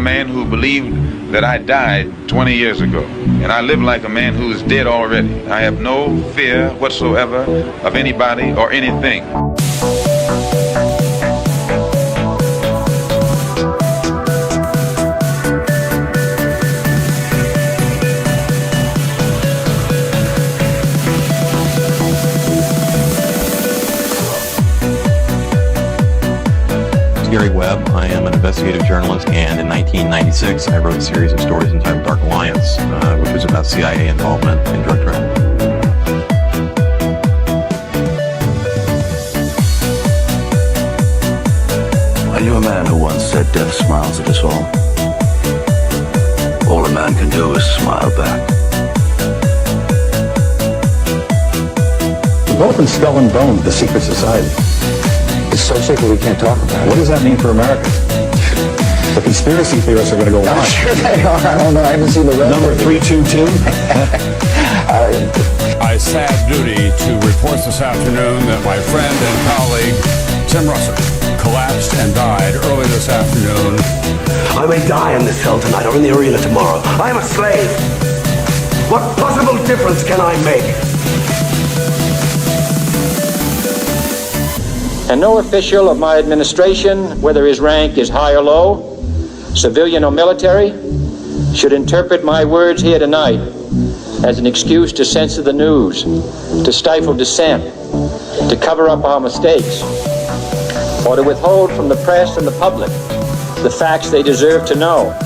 man who believed that I died 20 years ago, and I live like a man who is dead already. I have no fear whatsoever of anybody or anything. Gary Webb. I am an investigative journalist, and in 1996 I wrote a series of stories entitled Dark Alliance, which was about CIA involvement in drug trafficking. Are you a man who once said death smiles at us all? All a man can do is smile back. We've both been skull and bone, the secret society. It's so secret we can't talk about it. What does that mean for America? The conspiracy theorists are going to go I'm wild. sure they are. I don't know. I haven't seen the rest. Number 322. I sad duty to report this afternoon that my friend and colleague, Tim Russell, collapsed and died early this afternoon. I may die in this cell tonight or in the arena tomorrow. I am a slave. What possible difference can I make? And no official of my administration, whether his rank is high or low, civilian or military, should interpret my words here tonight as an excuse to censor the news, to stifle dissent, to cover up our mistakes, or to withhold from the press and the public the facts they deserve to know.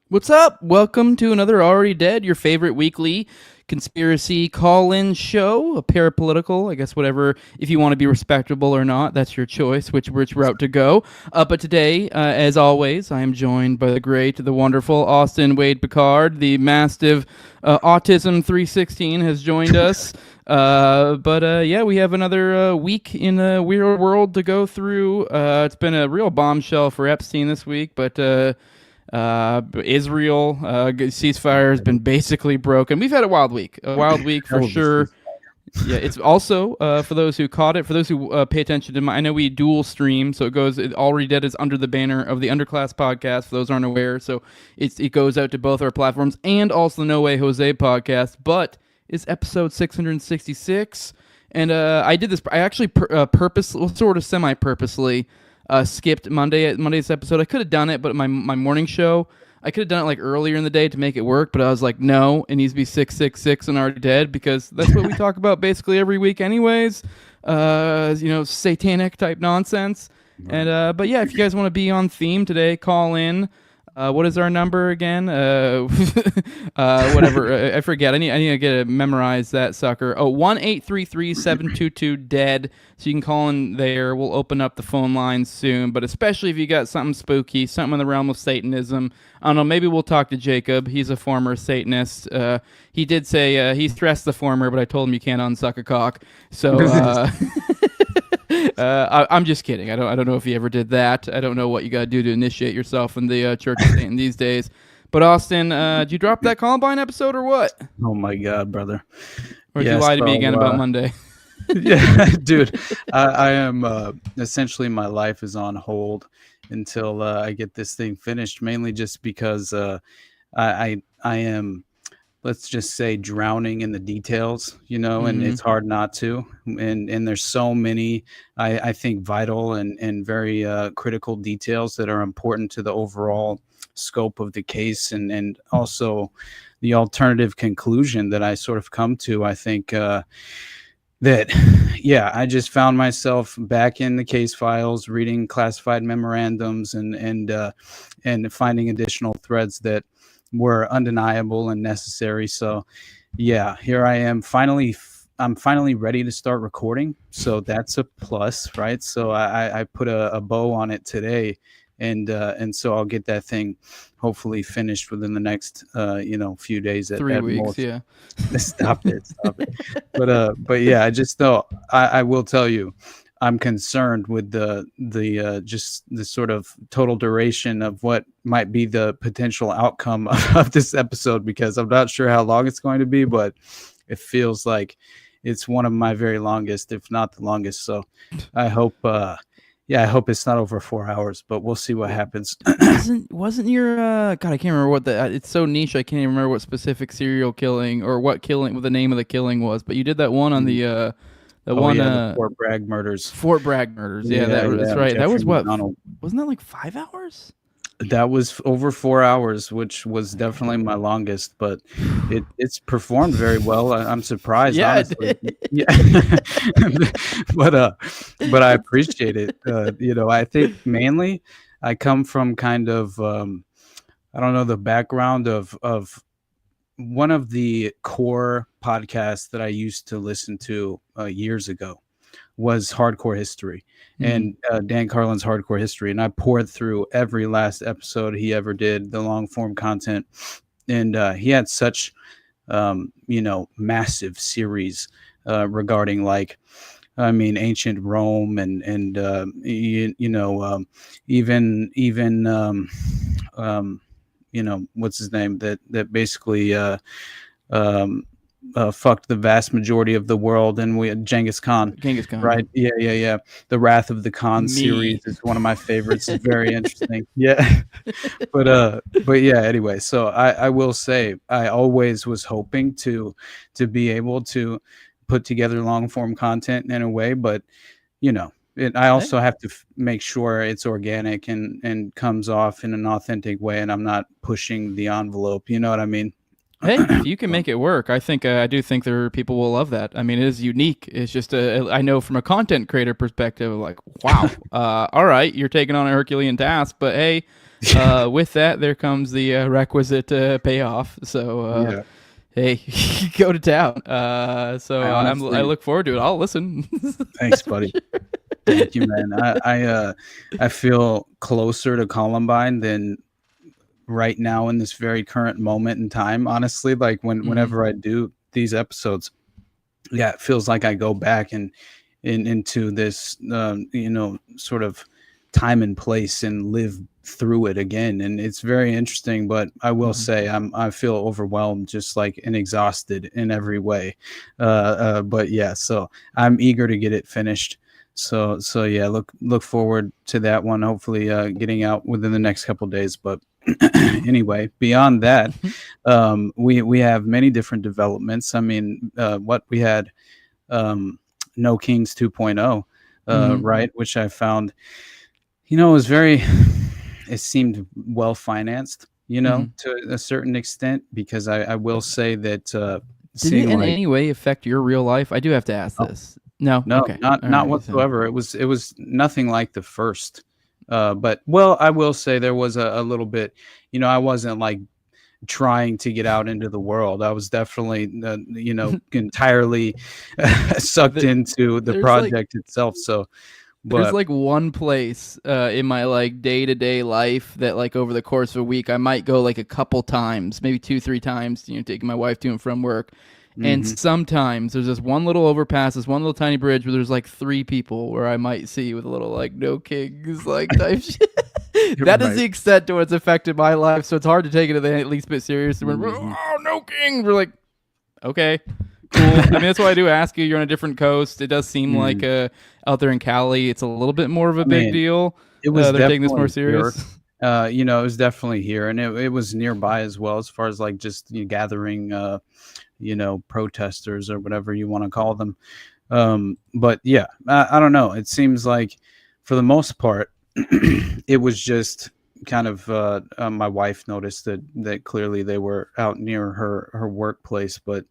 What's up? Welcome to another Already Dead, your favorite weekly conspiracy call-in show, a parapolitical, I guess whatever, if you want to be respectable or not, that's your choice, which route to go. But today, as always, I am joined by the great, the wonderful Austin Wade Picard. The mastiff Autism 316 has joined us. Yeah, we have another week in a weird world to go through. It's been a real bombshell for Epstein this week, but Israel ceasefire has been basically broken. We've had a wild week for sure. Yeah, it's also for those who caught it, for those who pay attention to I know we dual stream, so it Already Dead is under the banner of the Underclass podcast, for those who aren't aware, so it goes out to both our platforms, and also the No Way Jose podcast, but it's episode 666, and I did this, I actually sort of semi-purposely skipped Monday's episode. I could have done it, but my morning show, I could have done it like earlier in the day to make it work, but I was like, no, it needs to be 666 and Already Dead, because that's what we talk about basically every week anyways. Satanic type nonsense. And but yeah, if you guys want to be on theme today, call in. What is our number again? Whatever. I forget. I need to get to memorize that sucker. Oh, 1-833-722-DEAD. So you can call in there. We'll open up the phone lines soon. But especially if you got something spooky, something in the realm of Satanism. I don't know. Maybe we'll talk to Jacob. He's a former Satanist. He did say he stressed the former, but I told him you can't unsuck a cock. So. I'm just kidding. I don't know if he ever did that. I don't know what you got to do to initiate yourself in the Church of Satan these days. But Austin, did you drop that Columbine episode or what? Oh my God, brother! Or did you lie to me again about Monday? Yeah, dude. I am essentially my life is on hold until I get this thing finished. Mainly just because I am. Let's just say drowning in the details, and it's hard not to. And there's so many, I think, vital and very critical details that are important to the overall scope of the case, and also the alternative conclusion that I sort of come to. I think I just found myself back in the case files, reading classified memorandums and finding additional threads that were undeniable and necessary. So yeah, here I am I'm finally ready to start recording, so that's a plus, right? So I put a bow on it today, and so I'll get that thing hopefully finished within the next few days. 3 weeks, most. Yeah. Stop it. But yeah, I just know I will tell you, I'm concerned with the just the sort of total duration of what might be the potential outcome of this episode, because I'm not sure how long it's going to be, but it feels like it's one of my very longest, if not the longest. So I hope, I hope it's not over 4 hours, but we'll see what happens. Wasn't your God? I can't remember what it's so niche. I can't even remember what specific serial killing or what the name of the killing was. But you did that one on the the Fort Bragg murders. Fort Bragg murders. Yeah, that's right. Jeffrey that was what? McDonald. Wasn't that like 5 hours? That was over 4 hours, which was definitely my longest, but it's performed very well. I'm surprised, honestly. Yeah. but I appreciate it. I think mainly I come from kind of I don't know, the background of one of the core podcasts that I used to listen to years ago was Hardcore History, and Dan Carlin's Hardcore History, and I poured through every last episode he ever did, the long form content, and he had such massive series regarding ancient Rome and what's his name that basically fucked the vast majority of the world, and we had Genghis Khan, right? Yeah. The Wrath of the Khan series is one of my favorites. It's very interesting. Yeah. but yeah, anyway, so I will say I always was hoping to be able to put together long form content in a way, but I also have to make sure it's organic and comes off in an authentic way, and I'm not pushing the envelope. You know what I mean? Hey, if you can make it work, I do think people will love that. I mean, it is unique. It's just I know from a content creator perspective, like, wow, all right, you're taking on a Herculean task, but hey, with that there comes the requisite payoff. So hey, go to town. I look forward to it. I'll listen. Thanks, buddy. Thank you, man. I feel closer to Columbine than right now in this very current moment in time, honestly. Like whenever I do these episodes, it feels like I go back and into this sort of time and place and live through it again, and it's very interesting. But I will say I feel overwhelmed, just like, and exhausted in every way, but yeah, so I'm eager to get it finished. So yeah, look forward to that one, hopefully getting out within the next couple of days. But anyway, beyond that, we have many different developments. I mean, what we had, No Kings 2.0, right, which I found, it seemed well financed, to a certain extent, because I will say that did it in any way affect your real life? I do have to ask this. No, okay. not whatsoever. It was nothing like the first. But I will say there was a little bit, I wasn't like trying to get out into the world. I was definitely, entirely sucked into the project itself. So there's like one place in my like day-to-day life that like over the course of a week, I might go like a couple times, maybe 2-3 times, taking my wife to and from work. And sometimes there's this one little overpass, this one little tiny bridge where there's like 3 people where I might see with a little like No Kings like type shit. That is the extent to what's affected my life. So it's hard to take it at least bit serious. Oh, No King. We're like, okay, cool. I mean, that's why I do ask you. You're on a different coast. It does seem like out there in Cali, it's a little bit more of a big deal. It was they're taking this more serious. It was definitely here, and it was nearby as well, as far as like just gathering protesters or whatever you want to call them. But yeah, I don't know. It seems like for the most part, it was just kind of my wife noticed that clearly they were out near her workplace, but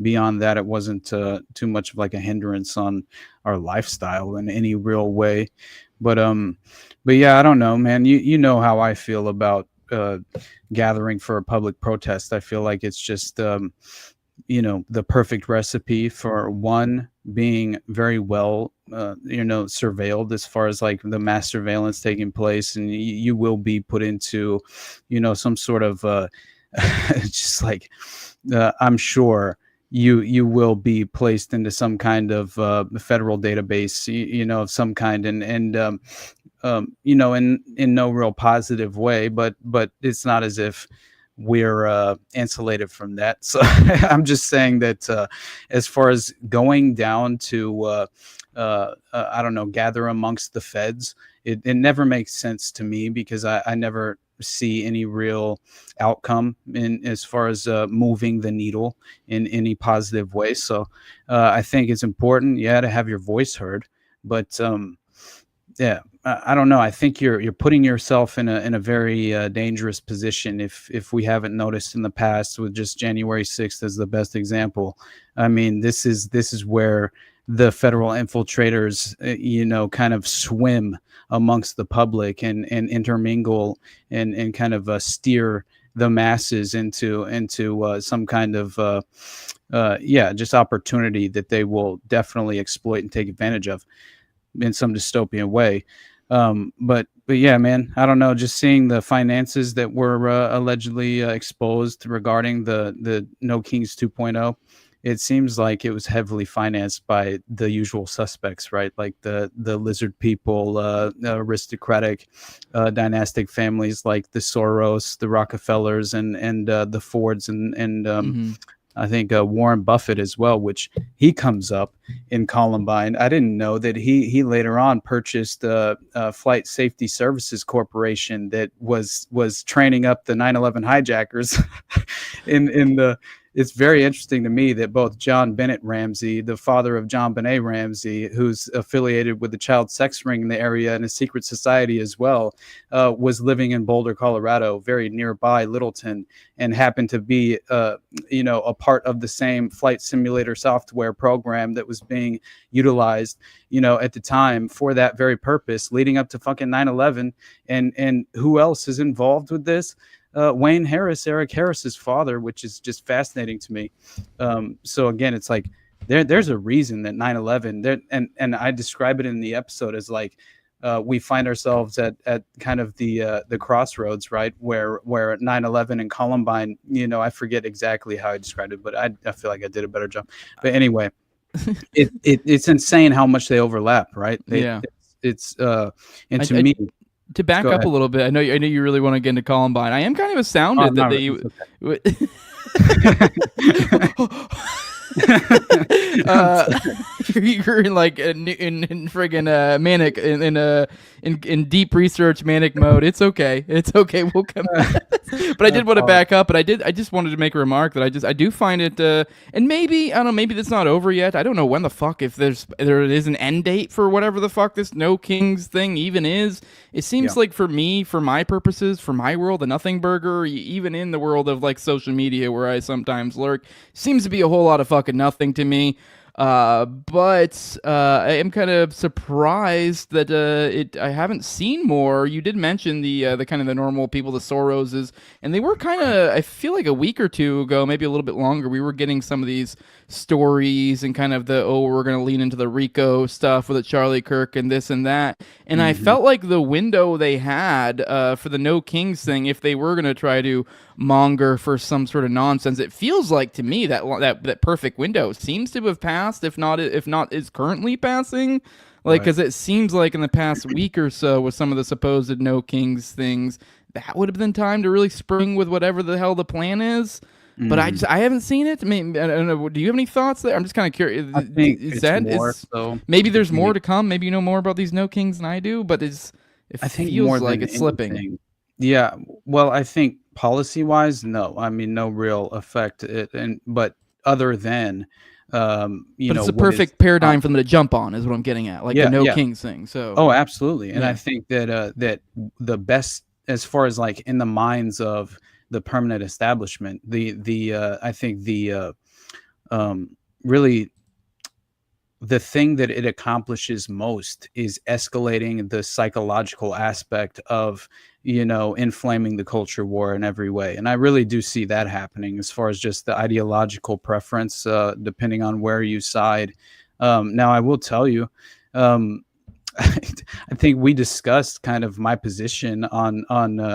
beyond that, it wasn't too much of like a hindrance on our lifestyle in any real way. But yeah, I don't know, man. You know how I feel about gathering for a public protest. I feel like it's just the perfect recipe for one, being very well surveilled, as far as like the mass surveillance taking place, and you will be put into some sort of just like I'm sure you will be placed into some kind of federal database, of some kind, and in no real positive way, but it's not as if we're insulated from that. So I'm just saying that as far as going down to I don't know, gather amongst the feds, it never makes sense to me, because I never see any real outcome in as far as moving the needle in any positive way. So I think it's important, to have your voice heard, but I don't know. I think you're putting yourself in a very dangerous position if we haven't noticed in the past, with just January 6th as the best example. I mean, this is where the federal infiltrators, kind of swim amongst the public and intermingle and kind of steer the masses into some kind of just opportunity that they will definitely exploit and take advantage of in some dystopian way. But yeah, man, I don't know. Just seeing the finances that were allegedly exposed regarding the No Kings 2.0, it seems like it was heavily financed by the usual suspects, right? Like the lizard people, aristocratic, dynastic families like the Soros, the Rockefellers, and the Fords, and I think Warren Buffett as well, which he comes up in Columbine. I didn't know that he later on purchased Flight Safety Services Corporation that was training up the 9/11 hijackers in the. It's very interesting to me that both John Bennett Ramsey, the father of John Benet Ramsey, who's affiliated with the child sex ring in the area and a secret society as well, was living in Boulder, Colorado, very nearby Littleton, and happened to be, a part of the same flight simulator software program that was being utilized, at the time for that very purpose, leading up to fucking 9/11. And who else is involved with this? Wayne Harris, Eric Harris's father, which is just fascinating to me. So again, it's like there's a reason that 9/11 there, and I describe it in the episode as like we find ourselves at kind of the crossroads, right, where 9/11 and Columbine. I forget exactly how I described it, but I feel like I did a better job. But anyway, it's insane how much they overlap, right? It's and to me. To back up a little bit, I know you really want to get into Columbine. I am kind of astounded that they. You're in like in friggin' manic in deep research manic mode. It's okay. We'll come back. But I did want to back up, but I just wanted to make a remark that I do find it and maybe I don't know, maybe that's not over yet. I don't know when the fuck, if there is an end date for whatever the fuck this No Kings thing even is. It seems like for me, for my purposes, for my world, the nothing burger, even in the world of like social media where I sometimes lurk, seems to be a whole lot of fucking nothing to me. But I am kind of surprised that I haven't seen more. You did mention the kind of the normal people, the Soroses, and they were kind of, I feel like a week or two ago, maybe a little bit longer, we were getting some of these stories and kind of we're going to lean into the Rico stuff with Charlie Kirk and this and that. And I felt like the window they had for the No Kings thing, if they were going to try to monger for some sort of nonsense, it feels like to me that perfect window seems to have passed, if not is currently passing. Like, because it seems like in the past week or so with some of the supposed No Kings things, that would have been time to really spring with whatever the hell the plan is. But I haven't seen it. I mean, I don't know. Do you have any thoughts there? I'm just kind of curious. I think maybe there's more to come. Maybe you know more about these No Kings than I do. But it feels like it's slipping. Yeah. Well, I think policy-wise, no. I mean, no real effect. But other than but it's a perfect paradigm for them to jump on, is what I'm getting at. Like the No Kings thing. So. Oh, absolutely. And I think that that the best, as far as like in the minds of the permanent establishment, I think really the thing that it accomplishes most is escalating the psychological aspect of, inflaming the culture war in every way. And I really do see that happening as far as just the ideological preference, depending on where you side. Now, I will tell you, I think we discussed kind of my position on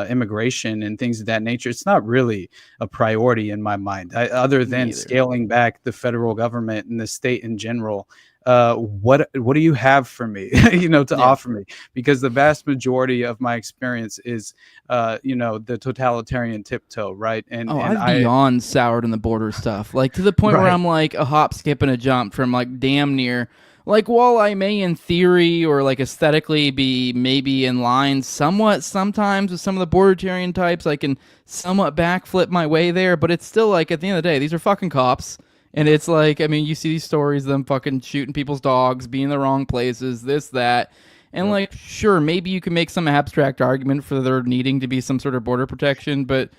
immigration and things of that nature. It's not really a priority in my mind, other than scaling back the federal government and the state in general. What do you have for me, to offer me? Because the vast majority of my experience is, the totalitarian tiptoe, right? And I've beyond soured on the border stuff, like to the point where I'm like a hop, skip, and a jump from like damn near. Like, while I may in theory or like aesthetically be maybe in line somewhat sometimes with some of the bordertarian types, I can somewhat backflip my way there, but it's still like at the end of the day, these are fucking cops. And it's like, I mean, you see these stories of them fucking shooting people's dogs, being in the wrong places, this, that. And like, sure, maybe you can make some abstract argument for there needing to be some sort of border protection, but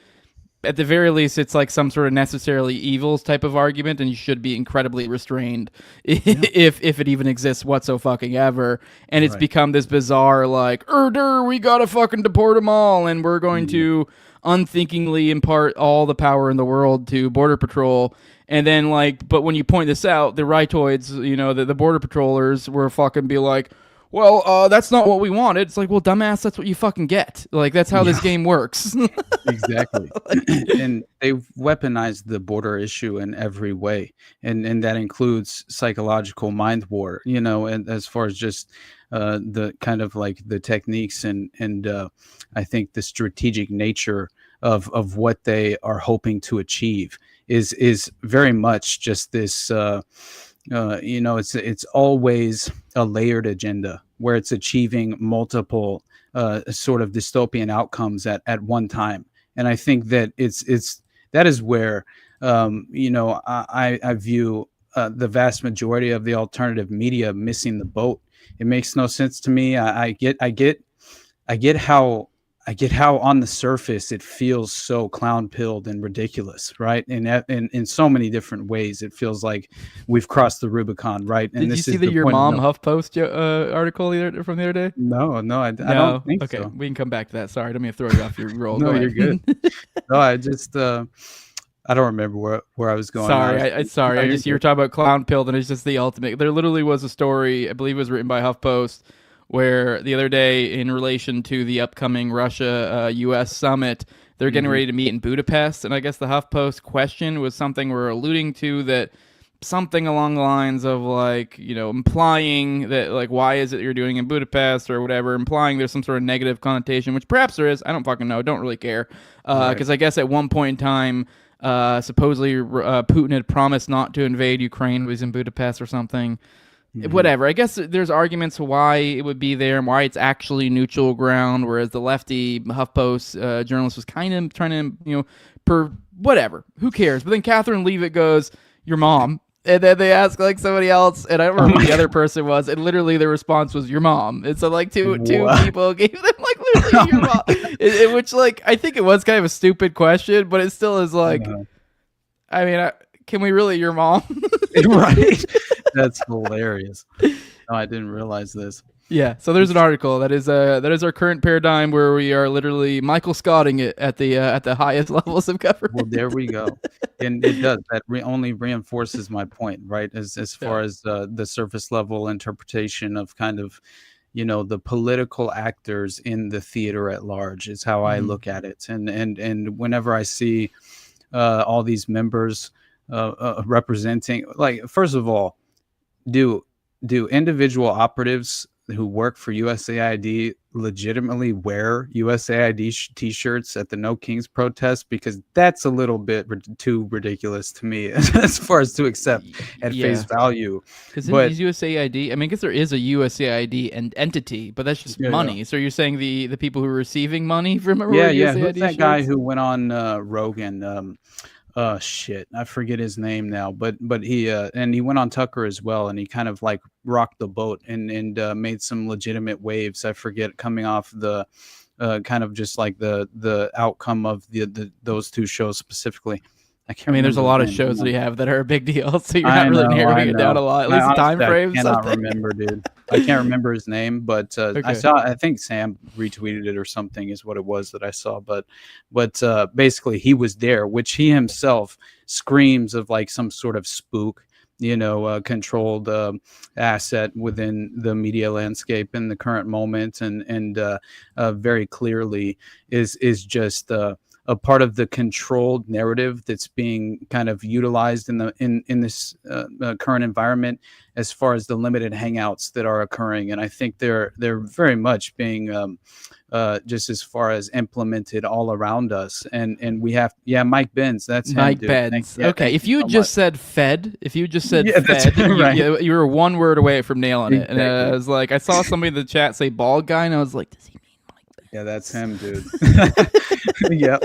at the very least, it's like some sort of necessarily evils type of argument, and you should be incredibly restrained if it even exists whatsoever. And it's become this bizarre, like, we gotta fucking deport them all, and we're going to unthinkingly impart all the power in the world to Border Patrol. And then, like, but when you point this out, the rightoids, the Border Patrollers were fucking be like, well, that's not what we wanted. It's like, well, dumbass, that's what you fucking get. Like, that's how this game works. Exactly. And they've weaponized the border issue in every way. And that includes psychological mind war, and as far as just the kind of like the techniques and I think the strategic nature of what they are hoping to achieve is very much just this it's always a layered agenda where it's achieving multiple sort of dystopian outcomes at one time. And I think that that is where I view the vast majority of the alternative media missing the boat. It makes no sense to me. I get how on the surface it feels so clown-pilled and ridiculous, right? And in so many different ways, it feels like we've crossed the Rubicon, right? And Did you see the Your Mom HuffPost article from the other day? No, I don't think so. Okay, we can come back to that. Sorry, I don't mean to throw you off your roll. No, you're good. No, I just I don't remember where I was going. Sorry, you were talking about clown-pilled, and it's just the ultimate. There literally was a story, I believe it was written by HuffPost, where the other day, in relation to the upcoming Russia-U.S. summit, they're getting ready to meet in Budapest, and I guess the HuffPost question was something we're alluding to, that something along the lines of, like, implying that, like, why is it you're doing in Budapest or whatever, implying there's some sort of negative connotation, which perhaps there is. I don't fucking know. Don't really care. Because I guess at one point in time, supposedly Putin had promised not to invade Ukraine. It was in Budapest or something. Whatever. I guess there's arguments why it would be there and why it's actually neutral ground, whereas the lefty HuffPost journalist was kind of trying to, whatever. Who cares? But then Catherine Leavitt goes, your mom. And then they ask like somebody else, and I don't remember who the other person was, and literally the response was your mom. And so like two people gave them like literally your mom. Which, like, I think it was kind of a stupid question, but it still is like, I mean, can we really your mom? Right. That's hilarious. No, I didn't realize this. Yeah, so there's an article that is our current paradigm where we are literally Michael Scotting it at the highest levels of government. Well, there we go, and it does that only reinforces my point, right? As far as the surface level interpretation of kind of, the political actors in the theater at large is how I look at it, and whenever I see all these members representing, like, first of all, do individual operatives who work for USAID legitimately wear USAID t-shirts at the No Kings protest? Because that's a little bit too ridiculous to me as far as to accept at face value. Because is USAID, I mean, I guess there is a USAID entity, but that's just money. Yeah. So you're saying the people who are receiving money from USAID who's that guy who went on Rogan? Shit, I forget his name now, but he and he went on Tucker as well, and he kind of like rocked the boat and made some legitimate waves. I forget, coming off the kind of just like the outcome of those two shows specifically. I mean, there's a lot of shows that you have that are a big deal, so you're not really narrowing it down a lot. At least the time frame. I cannot remember, dude. I can't remember his name, but I think Sam retweeted it or something is what it was that I saw. But basically he was there, which he himself screams of like some sort of spook. controlled asset within the media landscape in the current moment, and very clearly is just a part of the controlled narrative that's being kind of utilized in this current environment, as far as the limited hangouts that are occurring. And I think they're very much being just as far as implemented all around us. And we have, Mike Benz, that's Mike him, Benz. Okay, if you just said Fed, that's right. you were one word away from nailing it. Exactly. And I was like, I saw somebody in the chat say bald guy, and I was like, does he mean Mike Benz? Yeah, that's him, dude. Yep.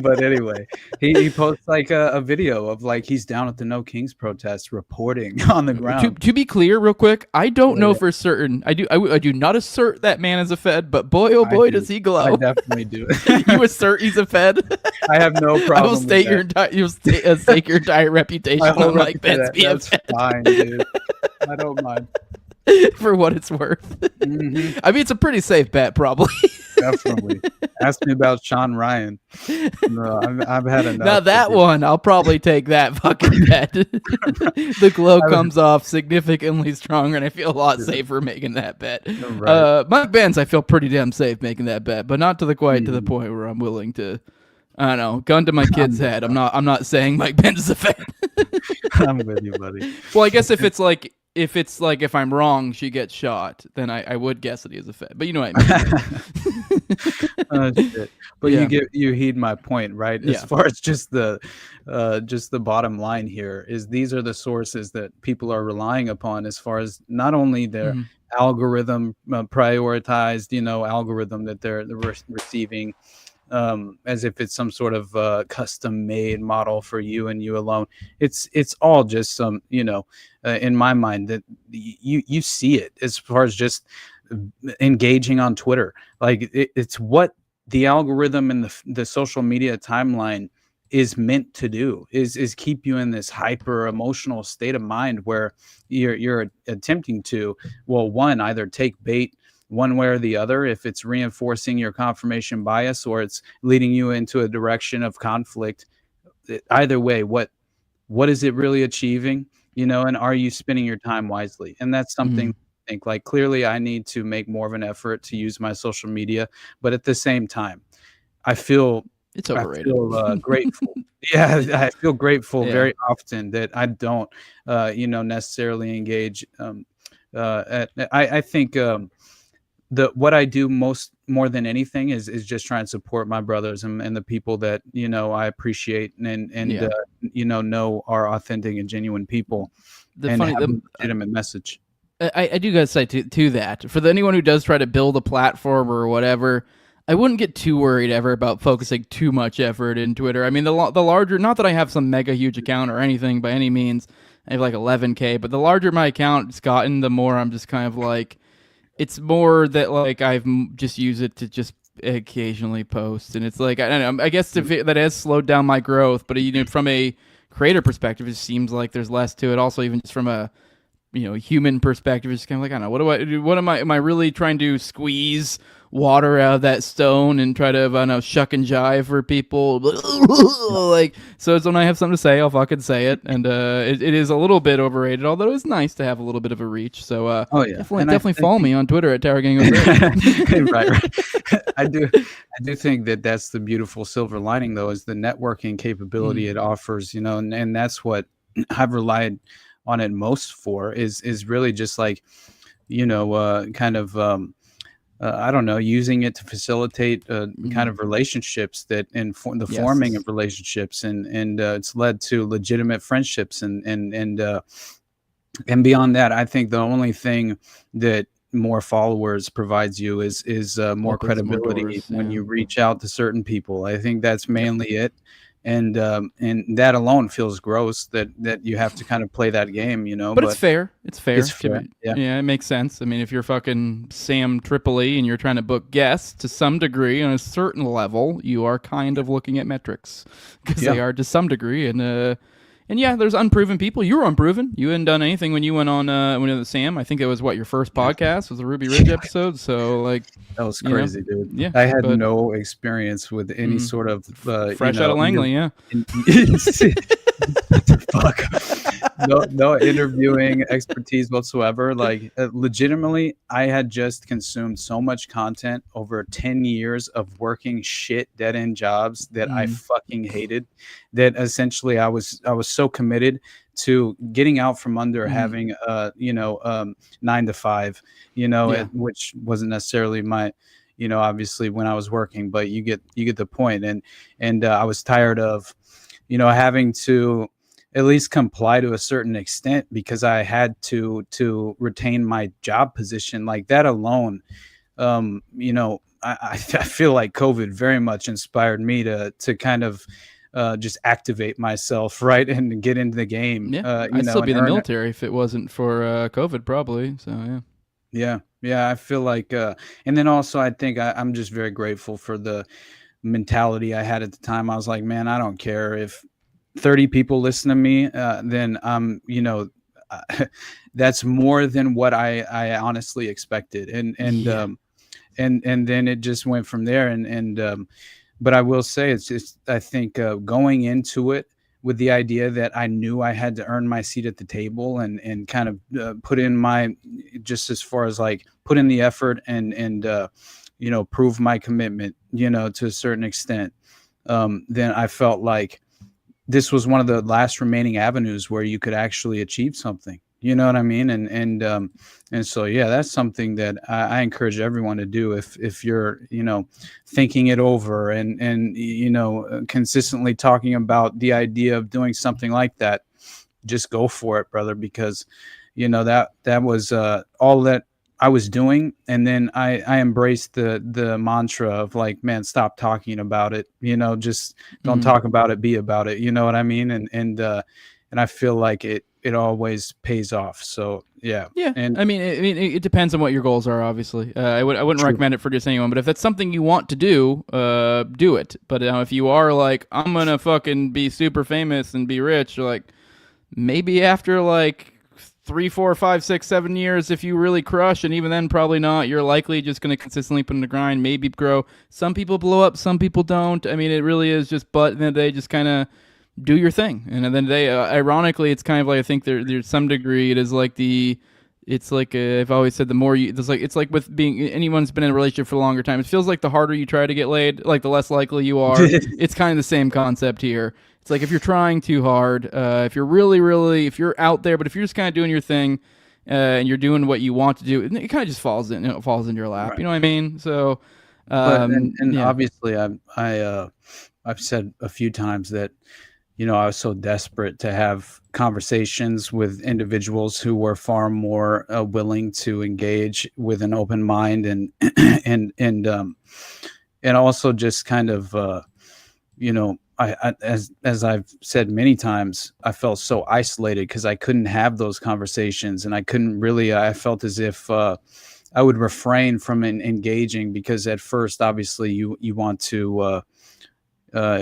But anyway, he posts like a video of like he's down at the No Kings protest reporting on the ground. To be clear, real quick, I don't know for certain. I do not assert that man is a Fed, but boy, oh boy, does he glow. I definitely do. You assert he's a Fed? I have no problem. I will state your stake your entire reputation on Mike Benz being a Fed. Fine, dude. I don't mind. For what it's worth. Mm-hmm. I mean, it's a pretty safe bet, probably. Definitely. Ask me about Sean Ryan. No, I've had enough. Now that one, I'll probably take that fucking bet. The glow comes off significantly stronger, and I feel a lot safer making that bet. Right. Mike Benz, I feel pretty damn safe making that bet, but not to the point where I'm willing to. I don't know, gun to my kid's head. I'm not saying Mike Benz is a fan. I'm with you, buddy. Well, I guess if if I'm wrong, she gets shot, then I would guess that he is a Fed. But you know what I mean. Shit. But you heed my point, right? As far as just the bottom line here is these are the sources that people are relying upon, as far as not only their algorithm prioritized, algorithm that they're receiving. As if it's some sort of custom-made model for you and you alone. It's all just some, in my mind, that you see it as far as just engaging on Twitter. Like it's what the algorithm and the social media timeline is meant to do, is keep you in this hyper emotional state of mind where you're attempting to, one, either take bait one way or the other, if it's reinforcing your confirmation bias or it's leading you into a direction of conflict. Either way, what is it really achieving? And are you spending your time wisely? And that's something I think, like, clearly I need to make more of an effort to use my social media, but at the same time, I feel it's overrated. I feel grateful. I feel grateful very often that I don't necessarily engage. I think what I do more than anything is just try and support my brothers and the people that I appreciate and know are authentic and genuine people and have a legitimate message. I do gotta say to that, for anyone who does try to build a platform or whatever, I wouldn't get too worried ever about focusing too much effort in Twitter. I mean, the larger, not that I have some mega huge account or anything by any means. I have like 11K, but the larger my account's gotten, the more I'm just kind of like. It's more that like I've just used it to just occasionally post, and it's like I don't know. I guess that has slowed down my growth, but from a creator perspective, it seems like there's less to it. Also, even just from a human perspective, it's kind of like I don't know. What do I do? What am I really trying to squeeze water out of that stone and try to shuck and jive for people? Like, so it's when I have something to say, I'll fucking say it, and it is a little bit overrated, although it's nice to have a little bit of a reach. So definitely follow me on Twitter at Tower Gang. right. I do think that's the beautiful silver lining, though, is the networking capability it offers, and that's what I've relied on it most for is really just like kind of I don't know, using it to facilitate kind of relationships that inform the forming of relationships, and it's led to legitimate friendships and beyond that. I think the only thing that more followers provides you is more credibility when you reach out to certain people. I think that's mainly it. And that alone feels gross that you have to kind of play that game, But it's fair. It's fair. Yeah, it makes sense. I mean, if you're fucking Sam Tripoli and you're trying to book guests to some degree on a certain level, you are kind of looking at metrics because they are to some degree. And yeah, there's unproven people. You were unproven. You hadn't done anything when you went on the Sam. I think it was your first podcast was the Ruby Ridge episode. So like that was crazy, dude. Yeah, I had no experience with any sort of fresh out of Langley. Yeah. Fuck. no interviewing expertise whatsoever. Like legitimately, I had just consumed so much content over 10 years of working shit dead end jobs that I fucking hated, that essentially I was so committed to getting out from under having 9 to 5, which wasn't necessarily my, obviously when I was working, but you get the point. And I was tired of, having to at least comply to a certain extent because I had to retain my job position. Like that alone, I feel like COVID very much inspired me to kind of just activate myself, right, and get into the game. I'd still be in the military if it wasn't for COVID, probably. So yeah, I feel like, and then also I think I'm just very grateful for the mentality I had at the time. I was like, man, I don't care if 30 people listen to me, then that's more than what I honestly expected. And then it just went from there. But I will say it's just, I think going into it with the idea that I knew I had to earn my seat at the table and kind of put in my, just as far as like put in the effort and prove my commitment, to a certain extent, then I felt like this was one of the last remaining avenues where you could actually achieve something. You know what I mean? And so, yeah, that's something that I encourage everyone to do if you're, thinking it over and consistently talking about the idea of doing something like that. Just go for it, brother, because, that was all that I was doing. And then I embraced the mantra of like, man, stop talking about it, just don't talk about it, be about it. You know what I mean? And I feel like it always pays off. So yeah. And I mean, it depends on what your goals are, obviously. I wouldn't recommend it for just anyone, but if that's something you want to do, do it. But if you are like, I'm going to fucking be super famous and be rich, like maybe after like 3, 4, 5, 6, 7 years, if you really crush, and even then probably not, you're likely just going to consistently put in the grind, maybe grow. Some people blow up, some people don't. I mean, it really is just, but at the end of the day, just kind of do your thing. And then they, ironically, it's kind of like, I think there's some degree, it is like it's like, I've always said, the more you, it's like with being, anyone's been in a relationship for a longer time, it feels like the harder you try to get laid, like the less likely you are. It's kind of the same concept here. It's like if you're trying too hard, if you're really, if you're out there, but if you're just kind of doing your thing and you're doing what you want to do, it kind of just falls in your lap. Right. You know what I mean? So, obviously, I've said a few times that, I was so desperate to have conversations with individuals who were far more willing to engage with an open mind and also just kind of, as I've said many times, I felt so isolated because I couldn't have those conversations, and I couldn't really. I felt as if I would refrain from engaging because at first, obviously, you want to.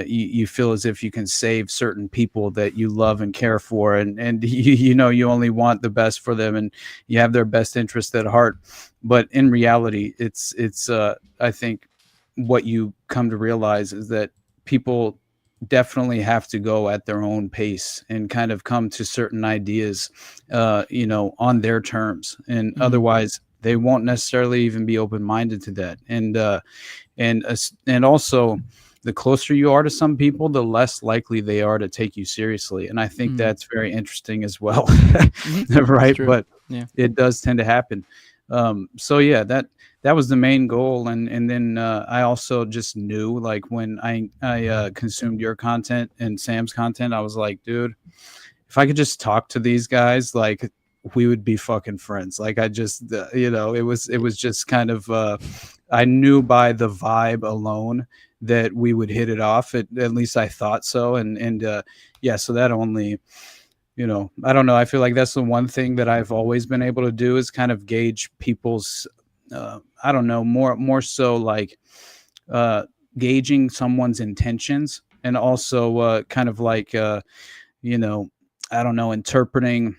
You feel as if you can save certain people that you love and care for, and you only want the best for them, and you have their best interest at heart. But in reality, it's I think what you come to realize is that people definitely have to go at their own pace and kind of come to certain ideas, on their terms, and otherwise they won't necessarily even be open-minded to that. And also, the closer you are to some people, the less likely they are to take you seriously. And I think that's very interesting as well. Right. But it does tend to happen. So yeah, that was the main goal. And then I also just knew, like, when I consumed your content and Sam's content, I was like, dude, if I could just talk to these guys, like, we would be fucking friends. Like, I just, it was just kind of, I knew by the vibe alone that we would hit it off. At least I thought so. And so that only, I don't know. I feel like that's the one thing that I've always been able to do is kind of gauge people's, I don't know, more so like gauging someone's intentions, and also kind of like, I don't know, interpreting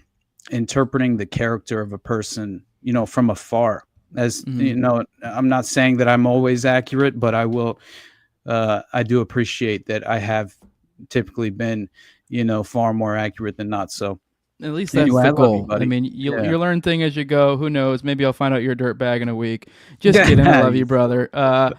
the character of a person, from afar. As I'm not saying that I'm always accurate, but I do appreciate that I have typically been, far more accurate than not. So At least that's Anyway, the I love goal. you, buddy. I mean, you Yeah. learn thing as you go. Who knows? Maybe I'll find out you're a dirtbag in a week. Just kidding. I love you, brother. But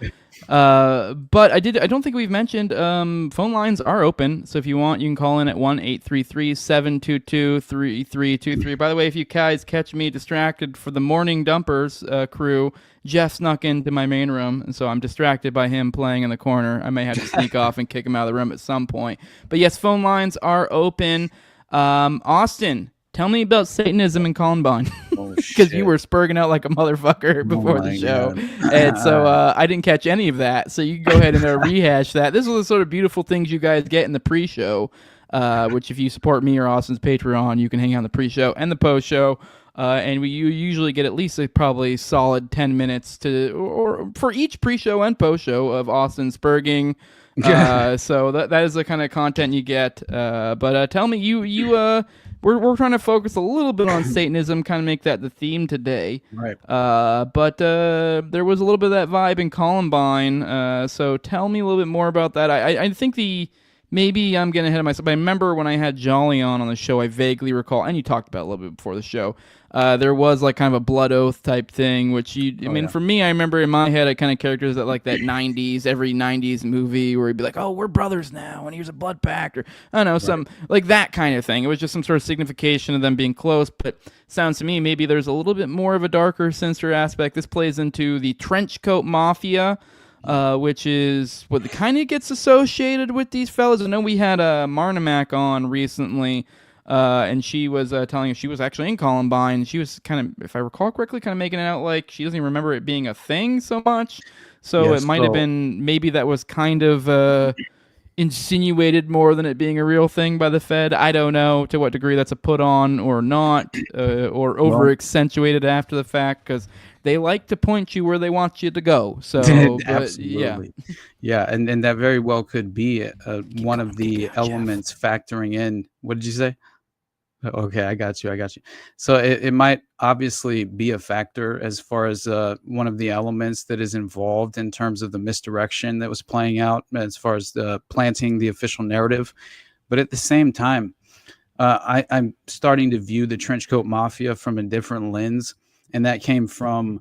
I don't think we've mentioned phone lines are open. So if you want, you can call in at 1-833-722-3323. By the way, if you guys catch me distracted for the Morning Dumpers crew, Jeff snuck into my main room, and so I'm distracted by him playing in the corner. I may have to sneak off and kick him out of the room at some point. But yes, phone lines are open. Austin, tell me about Satanism and Columbine, because you were spurging out like a motherfucker before the show, and so I didn't catch any of that. So you can go ahead and rehash that. This is the sort of beautiful things you guys get in the pre-show, which if you support me or Austin's Patreon, you can hang out on the pre-show and the post-show. And you usually get at least a probably solid 10 minutes or for each pre-show and post-show of Austin spurging. So that is the kind of content you get. But tell me, we're trying to focus a little bit on Satanism, kind of make that the theme today. Right. But there was a little bit of that vibe in Columbine. So tell me a little bit more about that. I think maybe I'm getting ahead of myself. But I remember when I had Jolly on the show, I vaguely recall, and you talked about it a little bit before the show. There was like kind of a blood oath type thing, which for me, I remember in my head, I kind of characterized that like that every 90s movie where he'd be like, oh, we're brothers now, and here's a blood pact, or I don't know, some like that kind of thing. It was just some sort of signification of them being close, but sounds to me maybe there's a little bit more of a darker, sinister aspect. This plays into the trench coat mafia, which is what kind of gets associated with these fellas. I know we had Marnamac on recently, and she was telling us she was actually in Columbine. She was kind of, if I recall correctly, kind of making it out like she doesn't even remember it being a thing so much. So it might have been, maybe that was kind of insinuated more than it being a real thing by the Fed. I don't know to what degree that's a put on or not, or over accentuated after the fact, because they like to point you where they want you to go. So, absolutely. Yeah, and that very well could be one of the elements factoring in. What did you say? Okay, I got you. So it might obviously be a factor as far as one of the elements that is involved in terms of the misdirection that was playing out as far as planting the official narrative. But at the same time, I'm starting to view the Trenchcoat Mafia from a different lens. And that came from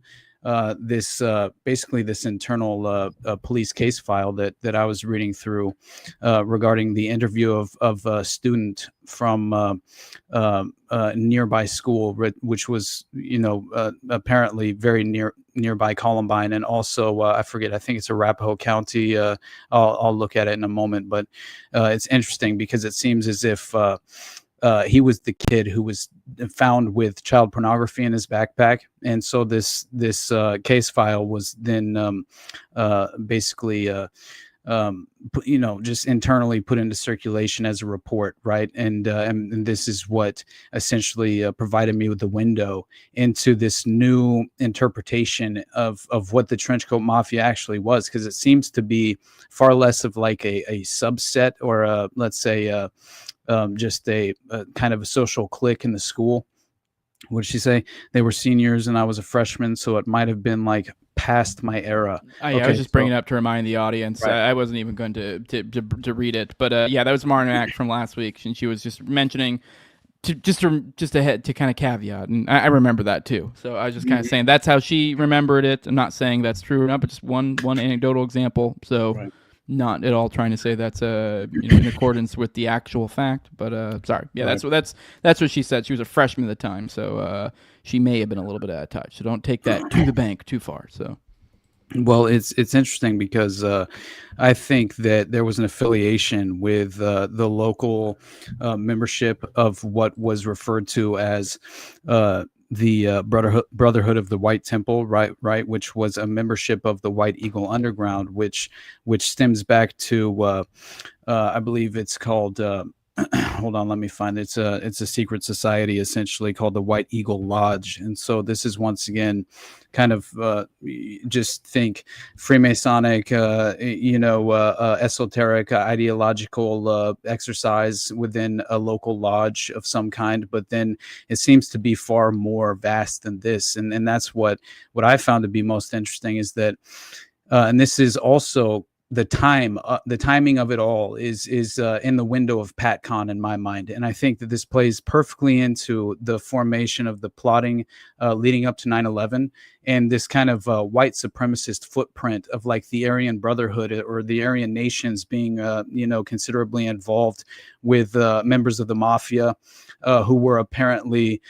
basically this internal police case file that I was reading through regarding the interview of a student from nearby school, which was, apparently very nearby Columbine. And also, I forget, I think it's Arapahoe County. I'll look at it in a moment. But it's interesting because it seems as if he was the kid who was found with child pornography in his backpack, and so this case file was then basically just internally put into circulation as a report, right? And this is what essentially provided me with the window into this new interpretation of what the Trenchcoat Mafia actually was, because it seems to be far less of like a subset or let's say just a kind of a social clique in the school. What did she say? They were seniors and I was a freshman, so it might have been like past my era. I was just bringing it up to remind the audience. Right. I wasn't even going to read it, but that was Marnac from last week, and she was just mentioning just to kind of caveat, and I remember that too. So I was just kind of saying that's how she remembered it. I'm not saying that's true or not, but just one anecdotal example. So. Right. Not at all trying to say that's in accordance with the actual fact, but sorry. Yeah, right. That's what she said. She was a freshman at the time, so she may have been a little bit out of touch. So don't take that to the bank too far. So, well, it's interesting because I think that there was an affiliation with the local membership of what was referred to as the Brotherhood of the White Temple, right, which was a membership of the White Eagle Underground, which stems back to I believe it's called hold on, let me find it. It's a secret society essentially called the White Eagle Lodge. And so this is once again kind of just think Freemasonic, esoteric, ideological exercise within a local lodge of some kind. But then it seems to be far more vast than this. And that's what I found to be most interesting is that, and this is also the timing of it all is in the window of PatCon in my mind, and I think that this plays perfectly into the formation of the plotting leading up to 9/11, and this kind of white supremacist footprint of like the Aryan Brotherhood or the Aryan nations being considerably involved with members of the Mafia who were apparently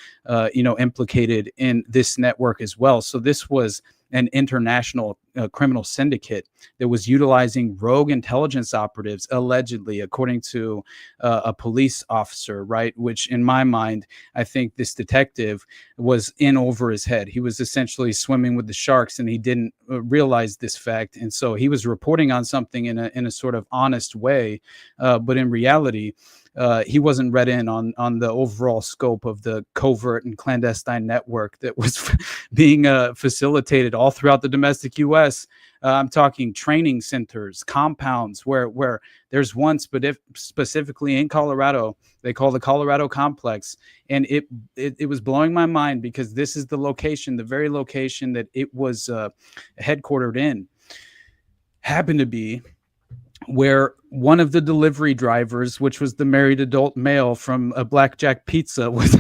implicated in this network as well. So this was an international criminal syndicate that was utilizing rogue intelligence operatives, allegedly, according to a police officer, right? Which, in my mind, I think this detective was in over his head. He was essentially swimming with the sharks, and he didn't realize this fact. And so he was reporting on something in a sort of honest way, but in reality, he wasn't read in on the overall scope of the covert and clandestine network that was being facilitated all throughout the domestic U.S. I'm talking training centers, compounds, where there's one specifically in Colorado, they call the Colorado Complex, and it was blowing my mind because this is the location, the very location that it was headquartered in, happened to be where one of the delivery drivers, which was the married adult male from a Blackjack Pizza, was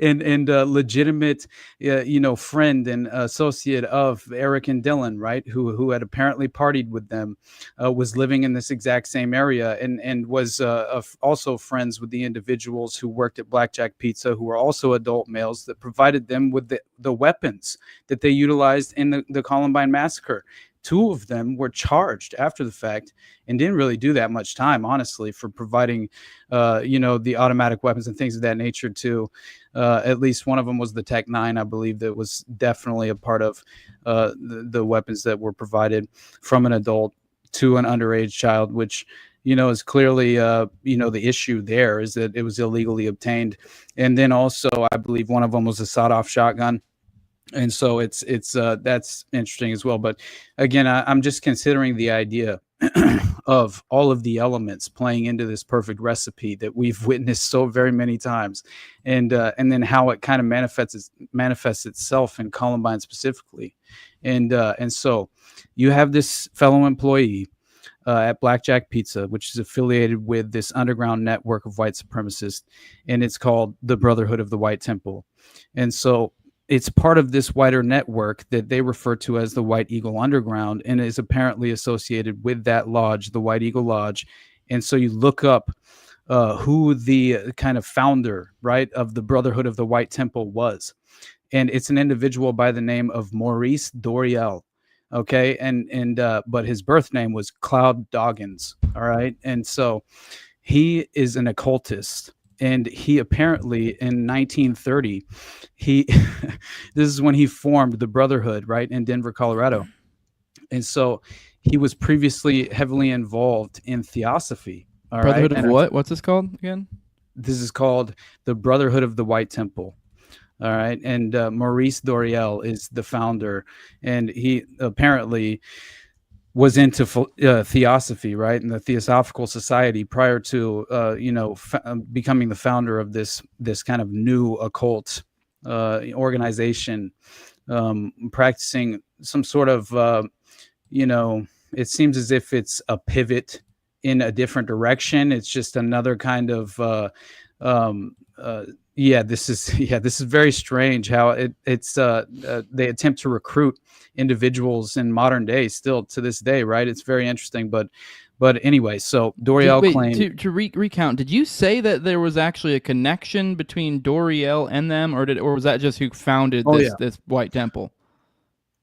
and a legitimate, friend and associate of Eric and Dylan, right? Who had apparently partied with them, was living in this exact same area and was also friends with the individuals who worked at Blackjack Pizza, who were also adult males that provided them with the weapons that they utilized in the Columbine massacre. Two of them were charged after the fact and didn't really do that much time, honestly, for providing, the automatic weapons and things of that nature too. At least one of them was the Tech 9, I believe, that was definitely a part of the weapons that were provided from an adult to an underage child, which, is clearly, the issue there is that it was illegally obtained. And then also, I believe one of them was a sawed-off shotgun. And so it's that's interesting as well. But again, I'm just considering the idea of all of the elements playing into this perfect recipe that we've witnessed so very many times, and then how it kind of manifests itself in Columbine specifically. And so you have this fellow employee at Blackjack Pizza, which is affiliated with this underground network of white supremacists, and it's called the Brotherhood of the White Temple. And so it's part of this wider network that they refer to as the White Eagle Underground, and is apparently associated with that lodge, the White Eagle Lodge. And so you look up who the kind of founder, right, of the Brotherhood of the White Temple was. And it's an individual by the name of Maurice Doreal. Okay. But his birth name was Cloud Doggins. All right. And so he is an occultist. And he apparently in 1930, this is when he formed the Brotherhood, right, in Denver, Colorado. And so he was previously heavily involved in theosophy. All Brotherhood right? of what? What's this called again? This is called the Brotherhood of the White Temple. All right. And Maurice Doreal is the founder. And he apparently was into theosophy, right, and the Theosophical Society prior to becoming the founder of this kind of new occult organization, practicing some sort of it seems as if it's a pivot in a different direction. It's just another kind of this is very strange how it's they attempt to recruit individuals in modern day still to this day, right? It's very interesting, but anyway, so Doreal claimed to recount. Did you say that there was actually a connection between Doreal and them, or was that just who founded this White Temple?